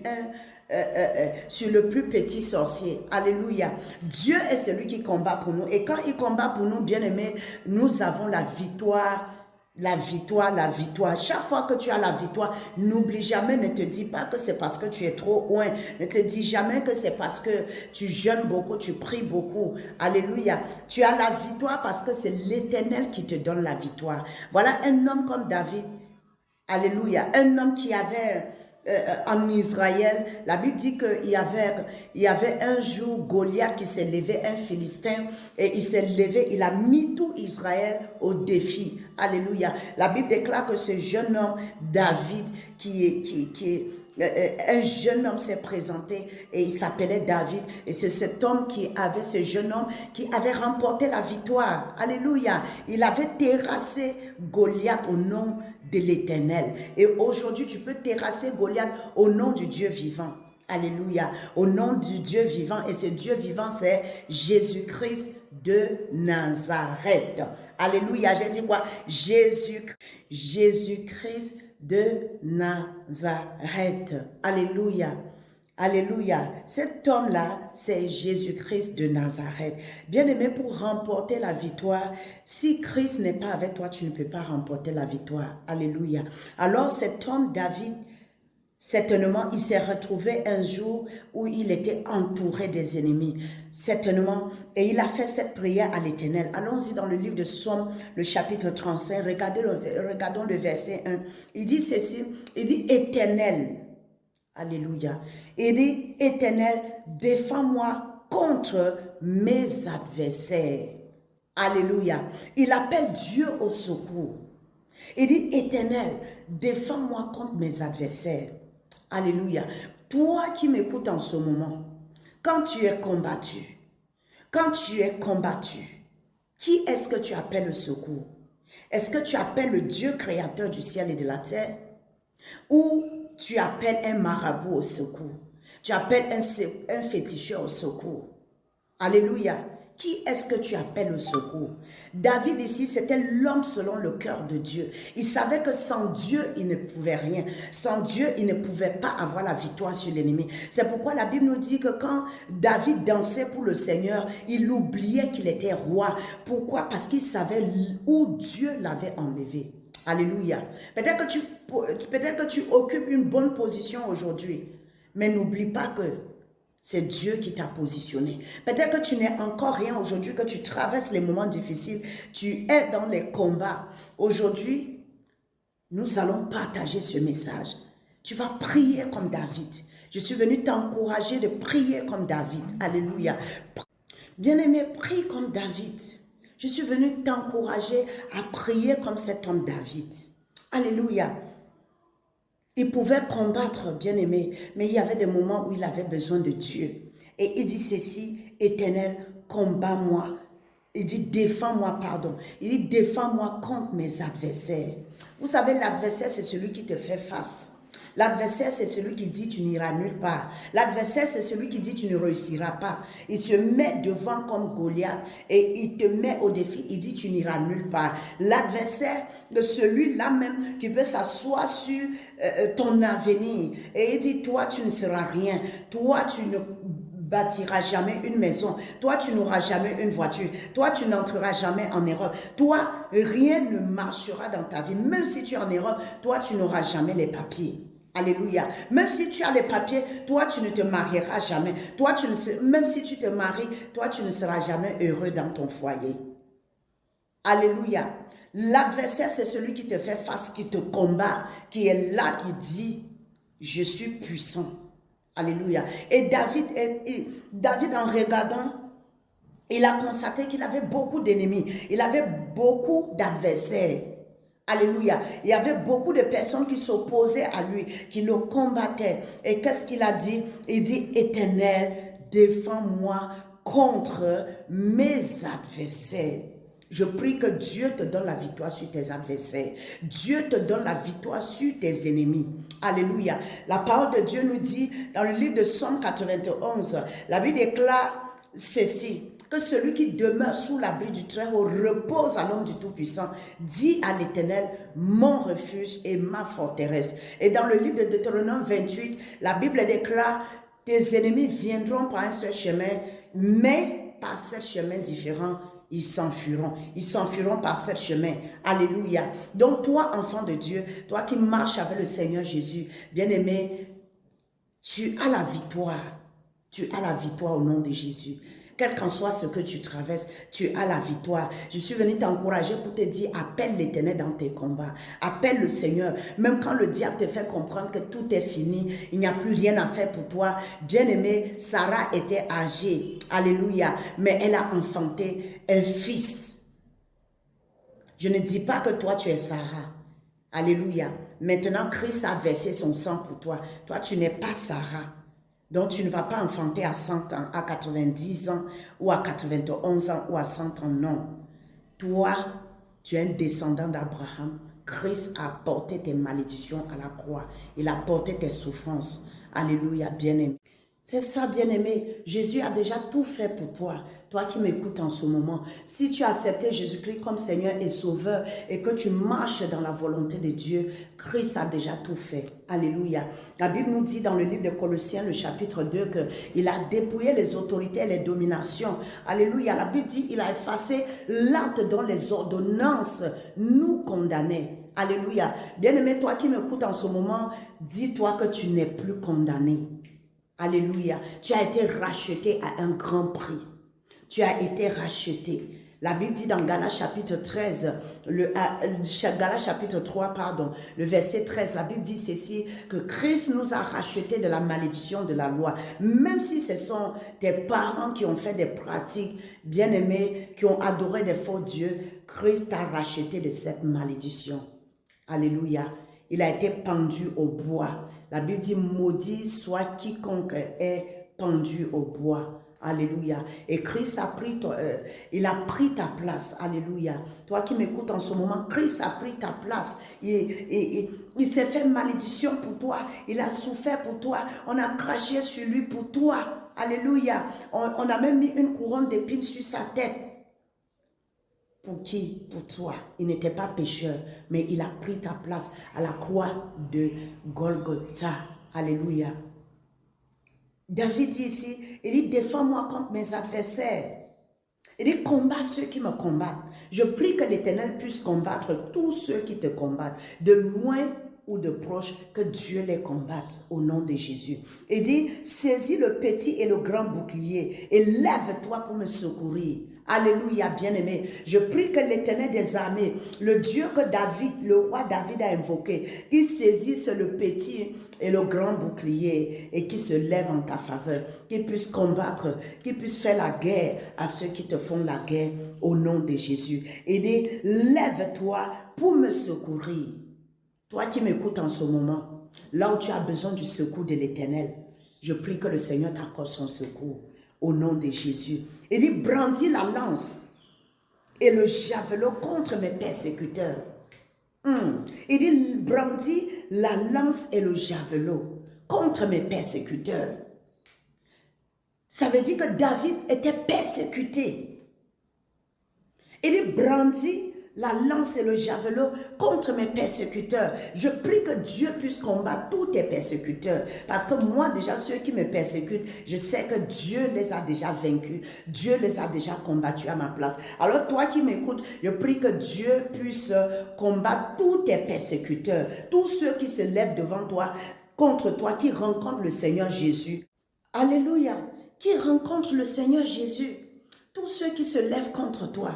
sur le plus petit sorcier. Alléluia. Dieu est celui qui combat pour nous. Et quand il combat pour nous, bien-aimés, nous avons la victoire. La victoire, la victoire. Chaque fois que tu as la victoire, n'oublie jamais, ne te dis pas que c'est parce que tu es trop loin. Ne te dis jamais que c'est parce que tu jeûnes beaucoup, tu pries beaucoup. Alléluia. Tu as la victoire parce que c'est l'Éternel qui te donne la victoire. Voilà un homme comme David. Alléluia. Un homme qui avait en Israël, la Bible dit qu'il y avait un jour Goliath qui s'est levé, un Philistin, et il s'est levé, il a mis tout Israël au défi. Alléluia. La Bible déclare que ce jeune homme, David, un jeune homme s'est présenté et il s'appelait David. Et c'est cet homme ce jeune homme qui avait remporté la victoire. Alléluia. Il avait terrassé Goliath au nom de l'Éternel. Et aujourd'hui, tu peux terrasser Goliath au nom du Dieu vivant. Alléluia. Au nom du Dieu vivant. Et ce Dieu vivant, c'est Jésus-Christ de Nazareth. Alléluia. J'ai dit quoi? Jésus-Christ de Nazareth. Alléluia. Alléluia. Cet homme-là, c'est Jésus-Christ de Nazareth. Bien-aimé, pour remporter la victoire, si Christ n'est pas avec toi, tu ne peux pas remporter la victoire. Alléluia. Alors cet homme, David, certainement, il s'est retrouvé un jour où il était entouré des ennemis. Certainement, et il a fait cette prière à l'Éternel. Allons-y dans le livre de Psaume, le chapitre 35. Regardons le verset 1. Il dit ceci, il dit « Éternel ». Alléluia. Il dit, Éternel, défends-moi contre mes adversaires. Alléluia. Il appelle Dieu au secours. Il dit, Éternel, défends-moi contre mes adversaires. Alléluia. Toi qui m'écoutes en ce moment, quand tu es combattu, qui est-ce que tu appelles le secours? Est-ce que tu appelles le Dieu créateur du ciel et de la terre? Ou tu appelles un marabout au secours? Tu appelles un féticheur au secours? Alléluia. Qui est-ce que tu appelles au secours? David ici, c'était l'homme selon le cœur de Dieu. Il savait que sans Dieu, il ne pouvait rien. Sans Dieu, il ne pouvait pas avoir la victoire sur l'ennemi. C'est pourquoi la Bible nous dit que quand David dansait pour le Seigneur, il oubliait qu'il était roi. Pourquoi? Parce qu'il savait où Dieu l'avait enlevé. Alléluia. Peut-être que tu occupes une bonne position aujourd'hui, mais n'oublie pas que c'est Dieu qui t'a positionné. Peut-être que tu n'es encore rien aujourd'hui, que tu traverses les moments difficiles, tu es dans les combats. Aujourd'hui, nous allons partager ce message. Tu vas prier comme David. Je suis venu t'encourager de prier comme David. Alléluia. Bien-aimé, prie comme David. Je suis venu t'encourager à prier comme cet homme David. Alléluia. Il pouvait combattre, bien-aimé, mais il y avait des moments où il avait besoin de Dieu. Et il dit ceci, Éternel, combat-moi. Il dit, défends-moi, pardon. Il dit, défends-moi contre mes adversaires. Vous savez, l'adversaire, c'est celui qui te fait face. L'adversaire, c'est celui qui dit tu n'iras nulle part. L'adversaire, c'est celui qui dit tu ne réussiras pas. Il se met devant comme Goliath et il te met au défi. Il dit tu n'iras nulle part. L'adversaire, celui-là même qui peut s'asseoir sur ton avenir et il dit toi tu ne seras rien. Toi tu ne bâtiras jamais une maison. Toi, tu n'auras jamais une voiture. Toi, tu n'entreras jamais en erreur. Toi, rien ne marchera dans ta vie. Même si tu es en erreur, toi, tu n'auras jamais les papiers. Alléluia. Même si tu as les papiers, toi, tu ne te marieras jamais. Toi, même si tu te maries, toi, tu ne seras jamais heureux dans ton foyer. Alléluia. L'adversaire, c'est celui qui te fait face, qui te combat, qui est là, qui dit, je suis puissant. Alléluia. Et David, en regardant, il a constaté qu'il avait beaucoup d'ennemis. Il avait beaucoup d'adversaires. Alléluia. Il y avait beaucoup de personnes qui s'opposaient à lui, qui le combattaient. Et qu'est-ce qu'il a dit? Il dit, Éternel, défends-moi contre mes adversaires. Je prie que Dieu te donne la victoire sur tes adversaires. Dieu te donne la victoire sur tes ennemis. Alléluia. La parole de Dieu nous dit dans le livre de Somme 91, la Bible déclare ceci, que celui qui demeure sous l'abri du Très-Haut repose à l'homme du Tout-Puissant, dit à l'Éternel, mon refuge et ma forteresse. Et dans le livre de Deutéronome 28, la Bible déclare, tes ennemis viendront par un seul chemin, mais par sept chemins différents, ils s'enfuiront. Ils s'enfuiront par ce chemin. Alléluia. Donc toi, enfant de Dieu, toi qui marches avec le Seigneur Jésus, bien-aimé, tu as la victoire. Tu as la victoire au nom de Jésus. Quel qu'en soit ce que tu traverses, tu as la victoire. Je suis venu t'encourager pour te dire, appelle l'Éternel dans tes combats. Appelle le Seigneur. Même quand le diable te fait comprendre que tout est fini, il n'y a plus rien à faire pour toi. Bien-aimé, Sarah était âgée. Alléluia. Mais elle a enfanté un fils. Je ne dis pas que toi, tu es Sarah. Alléluia. Maintenant, Christ a versé son sang pour toi. Toi, tu n'es pas Sarah. Donc, tu ne vas pas enfanter à 100 ans, à 90 ans, ou à 91 ans, ou à 100 ans, non. Toi, tu es un descendant d'Abraham. Christ a porté tes malédictions à la croix. Il a porté tes souffrances. Alléluia, bien-aimé. C'est ça, bien-aimé. Jésus a déjà tout fait pour toi. Toi qui m'écoutes en ce moment. Si tu as accepté Jésus-Christ comme Seigneur et Sauveur et que tu marches dans la volonté de Dieu, Christ a déjà tout fait. Alléluia. La Bible nous dit dans le livre de Colossiens, le chapitre 2, qu'il a dépouillé les autorités et les dominations. Alléluia. La Bible dit qu'il a effacé l'acte dont les ordonnances nous condamnaient. Alléluia. Bien-aimé, toi qui m'écoutes en ce moment, dis-toi que tu n'es plus condamné. Alléluia. Tu as été racheté à un grand prix. Tu as été racheté. La Bible dit dans Galates chapitre 13, Galates chapitre 3, pardon, le verset 13, la Bible dit ceci, que Christ nous a rachetés de la malédiction de la loi. Même si ce sont tes parents qui ont fait des pratiques bien-aimées, qui ont adoré des faux dieux, Christ t'a racheté de cette malédiction. Alléluia. Il a été pendu au bois. La Bible dit, maudit soit quiconque est pendu au bois. Alléluia. Et Christ a pris, il a pris ta place. Alléluia. Toi qui m'écoutes en ce moment, Christ a pris ta place. Il s'est fait malédiction pour toi. Il a souffert pour toi. On a craché sur lui pour toi. Alléluia. On a même mis une couronne d'épines sur sa tête. Pour qui? Pour toi. Il n'était pas pécheur, mais il a pris ta place à la croix de Golgotha. Alléluia. David dit ici, il dit, défends-moi contre mes adversaires. Il dit, combat ceux qui me combattent. Je prie que l'Éternel puisse combattre tous ceux qui te combattent, de loin ou de proche, que Dieu les combatte au nom de Jésus. Il dit, saisis le petit et le grand bouclier et lève-toi pour me secourir. Alléluia, bien-aimé. Je prie que l'Éternel des armées, le Dieu que David, le roi David a invoqué, qu'il saisisse le petit et le grand bouclier et qu'il se lève en ta faveur, qu'il puisse combattre, qu'il puisse faire la guerre à ceux qui te font la guerre au nom de Jésus. Et dit, lève-toi pour me secourir. Toi qui m'écoutes en ce moment, là où tu as besoin du secours de l'Éternel, je prie que le Seigneur t'accorde son secours au nom de Jésus. Il dit, brandis la lance et le javelot contre mes persécuteurs. Il dit, brandit la lance et le javelot contre mes persécuteurs. Ça veut dire que David était persécuté. Il dit, brandit la lance et le javelot contre mes persécuteurs. Je prie que Dieu puisse combattre tous tes persécuteurs. Parce que moi, déjà, ceux qui me persécutent, je sais que Dieu les a déjà vaincus. Dieu les a déjà combattus à ma place. Alors, toi qui m'écoutes, je prie que Dieu puisse combattre tous tes persécuteurs. Tous ceux qui se lèvent devant toi, contre toi, qui rencontrent le Seigneur Jésus. Alléluia. Qui rencontrent le Seigneur Jésus. Tous ceux qui se lèvent contre toi.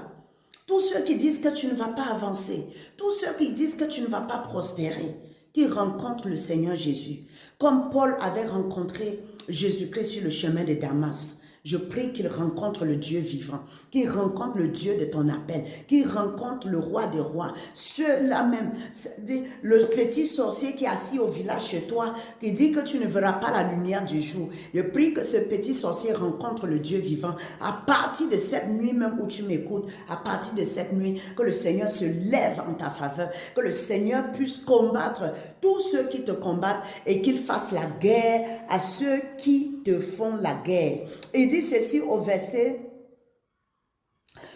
Tous ceux qui disent que tu ne vas pas avancer, tous ceux qui disent que tu ne vas pas prospérer, qui rencontrent le Seigneur Jésus. Comme Paul avait rencontré Jésus-Christ sur le chemin de Damas, je prie qu'il rencontre le Dieu vivant, qu'il rencontre le Dieu de ton appel, qu'il rencontre le roi des rois. Ceux-là même, le petit sorcier qui est assis au village chez toi, qui dit que tu ne verras pas la lumière du jour. Je prie que ce petit sorcier rencontre le Dieu vivant. À partir de cette nuit même où tu m'écoutes, à partir de cette nuit, que le Seigneur se lève en ta faveur, que le Seigneur puisse combattre tous ceux qui te combattent et qu'il fasse la guerre à ceux qui te font la guerre. Il dit ceci au verset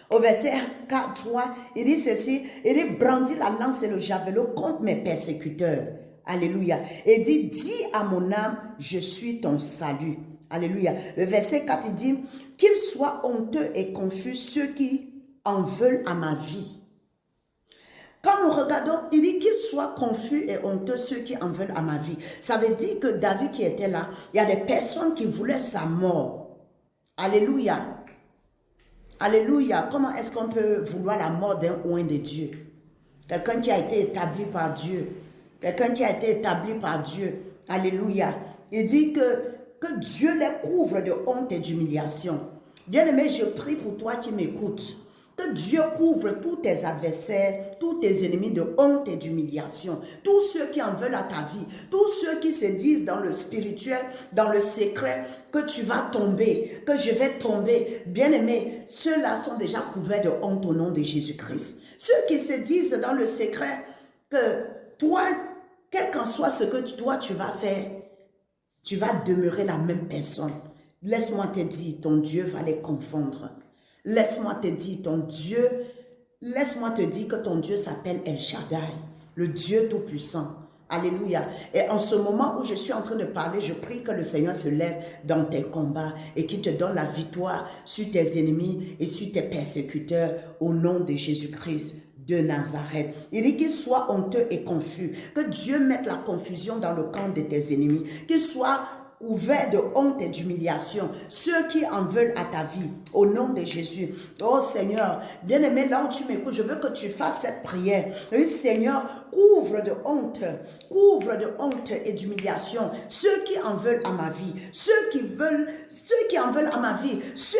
4, 3, il dit ceci, il dit brandis la lance et le javelot contre mes persécuteurs. Alléluia. Et dit, dis à mon âme, je suis ton salut. Alléluia. Le verset 4, il dit, qu'ils soient honteux et confus ceux qui en veulent à ma vie. Quand nous regardons, il dit qu'ils soient confus et honteux ceux qui en veulent à ma vie. Ça veut dire que David qui était là, il y a des personnes qui voulaient sa mort. Alléluia. Alléluia. Comment est-ce qu'on peut vouloir la mort d'un oint de Dieu? Quelqu'un qui a été établi par Dieu. Quelqu'un qui a été établi par Dieu. Alléluia. Il dit que Dieu les couvre de honte et d'humiliation. Bien-aimé, je prie pour toi qui m'écoutes. Que Dieu couvre tous tes adversaires, tous tes ennemis de honte et d'humiliation. Tous ceux qui en veulent à ta vie. Tous ceux qui se disent dans le spirituel, dans le secret, que tu vas tomber, que je vais tomber. Bien-aimés, ceux-là sont déjà couverts de honte au nom de Jésus-Christ. Ceux qui se disent dans le secret que toi, quel qu'en soit ce que toi tu vas faire, tu vas demeurer la même personne. Laisse-moi te dire, ton Dieu va les confondre. Laisse-moi te dire, laisse-moi te dire que ton Dieu s'appelle El Shaddai, le Dieu Tout-Puissant. Alléluia. Et en ce moment où je suis en train de parler, je prie que le Seigneur se lève dans tes combats et qu'il te donne la victoire sur tes ennemis et sur tes persécuteurs au nom de Jésus-Christ de Nazareth. Il dit qu'ils soient honteux et confus, que Dieu mette la confusion dans le camp de tes ennemis, qu'ils soient ouverts de honte et d'humiliation, ceux qui en veulent à ta vie, au nom de Jésus. Oh Seigneur, bien-aimé, là où tu m'écoutes, je veux que tu fasses cette prière. Oui, Seigneur, couvre de honte et d'humiliation, ceux qui en veulent à ma vie, ceux qui en veulent à ma vie, ceux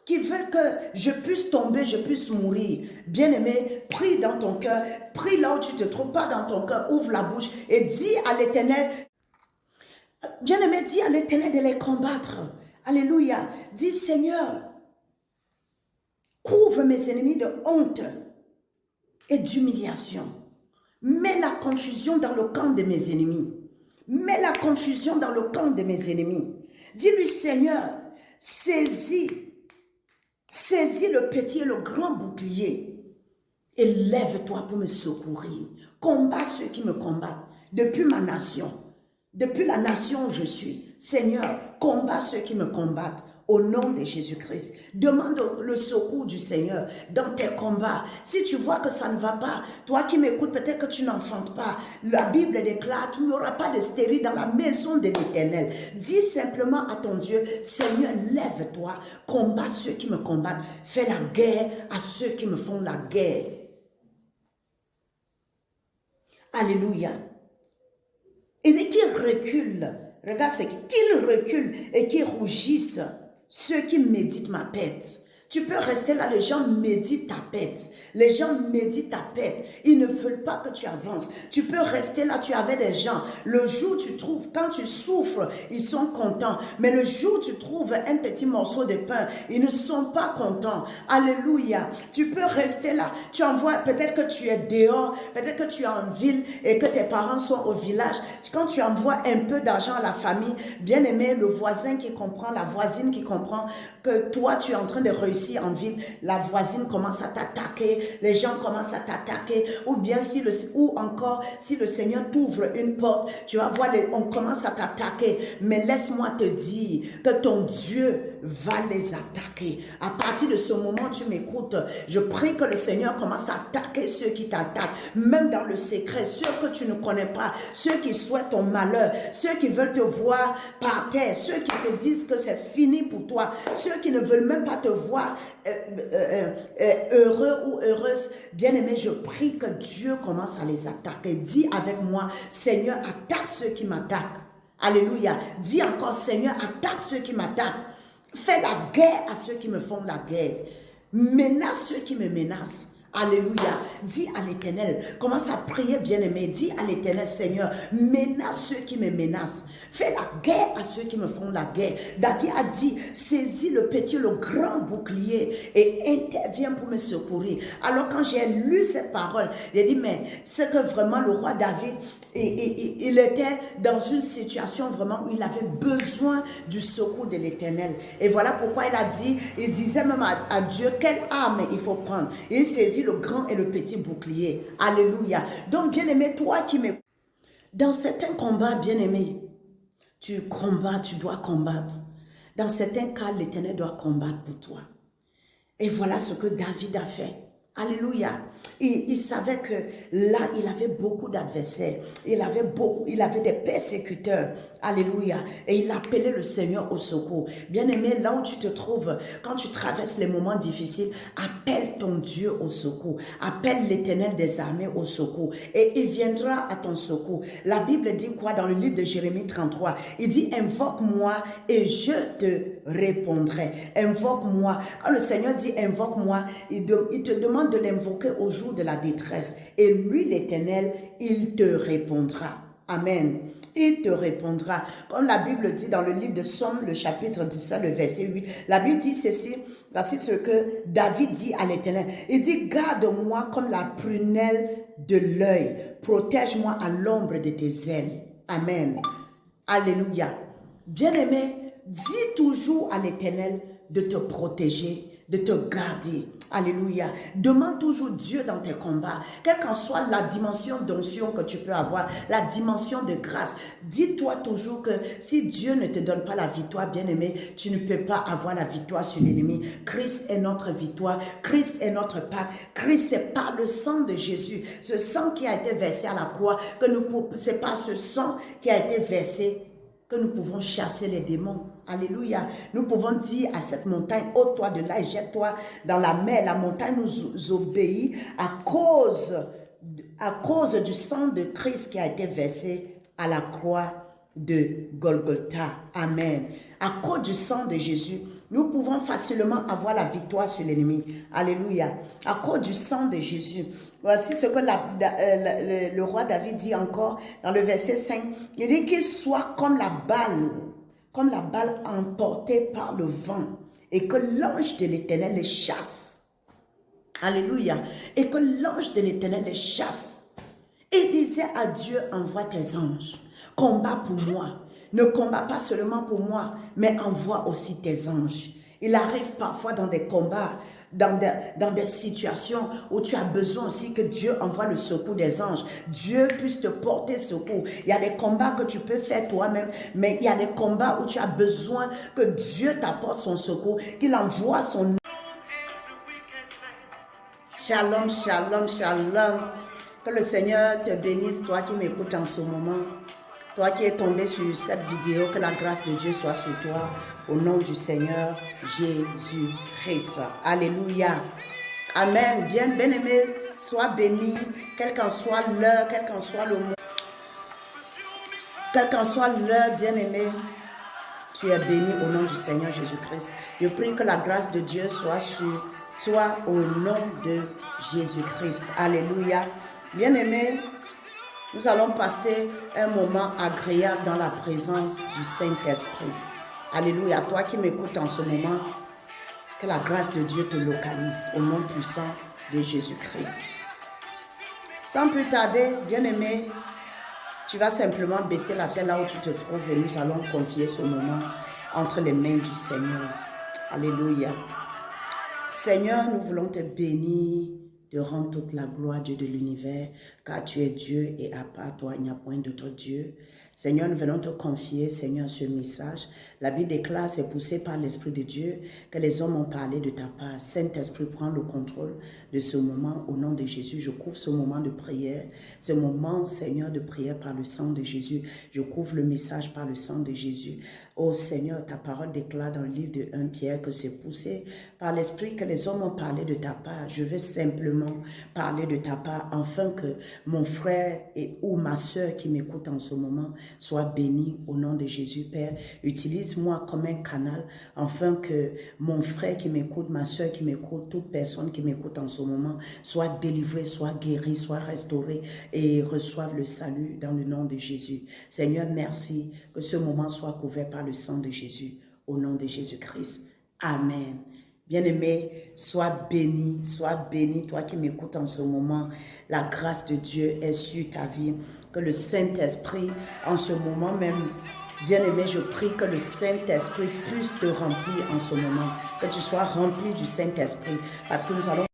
qui veulent que je puisse tomber, je puisse mourir. Bien-aimé, prie dans ton cœur, prie là où tu te trouves, pas dans ton cœur, ouvre la bouche et dis à l'Éternel, bien-aimé, dis à l'Éternel de les combattre. Alléluia. Dis, Seigneur, couvre mes ennemis de honte et d'humiliation. Mets la confusion dans le camp de mes ennemis. Mets la confusion dans le camp de mes ennemis. Dis-lui, Seigneur, saisis le petit et le grand bouclier et lève-toi pour me secourir. Combat ceux qui me combattent depuis ma nation. Depuis la nation où je suis, Seigneur, combat ceux qui me combattent au nom de Jésus-Christ. Demande le secours du Seigneur dans tes combats. Si tu vois que ça ne va pas, toi qui m'écoutes, peut-être que tu n'enfantes pas. La Bible déclare qu'il n'y aura pas de stérile dans la maison de l'Éternel. Dis simplement à ton Dieu, Seigneur, lève-toi, combat ceux qui me combattent. Fais la guerre à ceux qui me font la guerre. Alléluia. Et qu'ils reculent, regarde ce qu'ils reculent et qu'ils rougissent, ceux qui méditent ma perte. Tu peux rester là, les gens méditent ta pète. Les gens méditent ta pète. Ils ne veulent pas que tu avances. Tu peux rester là, tu avais des gens. Le jour où tu trouves, quand tu souffres, ils sont contents. Mais le jour où tu trouves un petit morceau de pain, ils ne sont pas contents. Alléluia. Tu peux rester là. Tu envoies, peut-être que tu es dehors, peut-être que tu es en ville et que tes parents sont au village. Quand tu envoies un peu d'argent à la famille, bien aimé, le voisin qui comprend, la voisine qui comprend que toi, tu es en train de réussir en ville, la voisine commence à t'attaquer, les gens commencent à t'attaquer, ou bien ou encore si le Seigneur t'ouvre une porte, tu vas voir, on commence à t'attaquer, mais laisse-moi te dire que ton Dieu va les attaquer. À partir de ce moment, tu m'écoutes, je prie que le Seigneur commence à attaquer ceux qui t'attaquent, même dans le secret, ceux que tu ne connais pas, ceux qui souhaitent ton malheur, ceux qui veulent te voir par terre, ceux qui se disent que c'est fini pour toi, ceux qui ne veulent même pas te voir heureux ou heureuse. Bien-aimé, je prie que Dieu commence à les attaquer. Dis avec moi, Seigneur, attaque ceux qui m'attaquent. Alléluia. Dis encore, Seigneur, attaque ceux qui m'attaquent. Fais la guerre à ceux qui me font la guerre. Menace ceux qui me menacent. Alléluia. Dis à l'Éternel, commence à prier, bien-aimé. Dis à l'Éternel, Seigneur, menace ceux qui me menacent. Fais la guerre à ceux qui me font la guerre. David a dit, saisis le petit, le grand bouclier et interviens pour me secourir. Alors quand j'ai lu cette parole, j'ai dit, mais c'est que vraiment le roi David, il était dans une situation vraiment où il avait besoin du secours de l'Éternel. Et voilà pourquoi il a dit, il disait même à Dieu, quelle arme il faut prendre. Il saisit le grand et le petit bouclier. Alléluia. Donc bien aimé, toi qui m'écoutes, dans certains combats, bien aimé, tu combats, tu dois combattre. Dans certains cas, l'Éternel doit combattre pour toi. Et voilà ce que David a fait. Alléluia. Il savait que là, il avait beaucoup d'adversaires. Il avait des persécuteurs. Alléluia. Et il appelait le Seigneur au secours. Bien-aimé, là où tu te trouves, quand tu traverses les moments difficiles, appelle ton Dieu au secours. Appelle l'Éternel des armées au secours. Et il viendra à ton secours. La Bible dit quoi dans le livre de Jérémie 33? Il dit, invoque-moi et je te répondrai. Invoque-moi. Quand le Seigneur dit invoque-moi, il te demande de l'invoquer au jour de la détresse. Et lui, l'Éternel, il te répondra. Amen. Il te répondra. Comme la Bible dit dans le livre de Somme, le chapitre 17, le verset 8, la Bible dit ceci, voici ce que David dit à l'Éternel. Il dit, garde-moi comme la prunelle de l'œil, protège-moi à l'ombre de tes ailes. Amen. Alléluia. Bien-aimé, dis toujours à l'Éternel de te protéger, de te garder. Alléluia. Demande toujours Dieu dans tes combats, quelle qu'en soit la dimension d'onction que tu peux avoir, la dimension de grâce. Dis-toi toujours que si Dieu ne te donne pas la victoire, bien-aimé, tu ne peux pas avoir la victoire sur l'ennemi. Christ est notre victoire, Christ est notre Pâque, Christ c'est par le sang de Jésus, ce sang qui a été versé à la croix, que c'est par ce sang qui a été versé que nous pouvons chasser les démons. Alléluia. Nous pouvons dire à cette montagne, ôte-toi de là et jette-toi dans la mer. La montagne nous obéit à cause du sang de Christ qui a été versé à la croix de Golgotha. Amen. À cause du sang de Jésus, nous pouvons facilement avoir la victoire sur l'ennemi. Alléluia. À cause du sang de Jésus. Voici ce que le roi David dit encore dans le verset 5. Il dit qu'il soit comme la balle emportée par le vent, et que l'ange de l'Éternel les chasse. Alléluia. Et que l'ange de l'Éternel les chasse. Et disait à Dieu, envoie tes anges, combat pour moi. Ne combat pas seulement pour moi, mais envoie aussi tes anges. Il arrive parfois dans des combats, dans des situations où tu as besoin aussi que Dieu envoie le secours des anges. Dieu puisse te porter secours. Il y a des combats que tu peux faire toi-même, mais il y a des combats où tu as besoin que Dieu t'apporte son secours, qu'il envoie son... Shalom, shalom, shalom. Que le Seigneur te bénisse, toi qui m'écoutes en ce moment. Toi qui es tombé sur cette vidéo, que la grâce de Dieu soit sur toi. Au nom du Seigneur Jésus-Christ. Alléluia. Amen. Bien-aimé, sois béni, quelle qu'en soit l'heure, quel qu'en soit le moment. Quelle qu'en soit l'heure, bien-aimé, Tu es béni au nom du Seigneur Jésus-Christ. Je prie que la grâce de Dieu soit sur toi au nom de Jésus-Christ. Alléluia. Bien-aimés, nous allons passer un moment agréable dans la présence du Saint-Esprit. Alléluia. Toi qui m'écoutes en ce moment, que la grâce de Dieu te localise au nom puissant de Jésus-Christ. Sans plus tarder, bien-aimé, tu vas simplement baisser la tête là où tu te trouves et nous allons confier ce moment entre les mains du Seigneur. Alléluia. Seigneur, nous voulons te bénir, te rendre toute la gloire, Dieu de l'univers, car tu es Dieu et à part toi, il n'y a point d'autre Dieu. Seigneur, nous venons te confier, Seigneur, ce message. La Bible déclare, c'est poussé par l'Esprit de Dieu, que les hommes ont parlé de ta part. Saint-Esprit, prends le contrôle de ce moment au nom de Jésus. Je couvre ce moment de prière, ce moment, Seigneur, de prière par le sang de Jésus. Je couvre le message par le sang de Jésus. Oh Seigneur, ta parole déclare dans le livre de 1 Pierre que c'est poussé par l'Esprit que les hommes ont parlé de ta part. Je vais simplement parler de ta part afin que mon frère ou ma soeur qui m'écoute en ce moment soit béni au nom de Jésus. Père, utilise-moi comme un canal afin que mon frère qui m'écoute, ma soeur qui m'écoute, toute personne qui m'écoute en ce moment soit délivrée, soit guérie, soit restaurée et reçoive le salut dans le nom de Jésus. Seigneur, merci que ce moment soit couvert par le sang de Jésus au nom de Jésus-Christ. Amen. Bien-aimé, sois béni, toi qui m'écoutes en ce moment. La grâce de Dieu est sur ta vie. Que le Saint-Esprit, en ce moment même, bien-aimé, je prie que le Saint-Esprit puisse te remplir en ce moment. Que tu sois rempli du Saint-Esprit. Parce que nous allons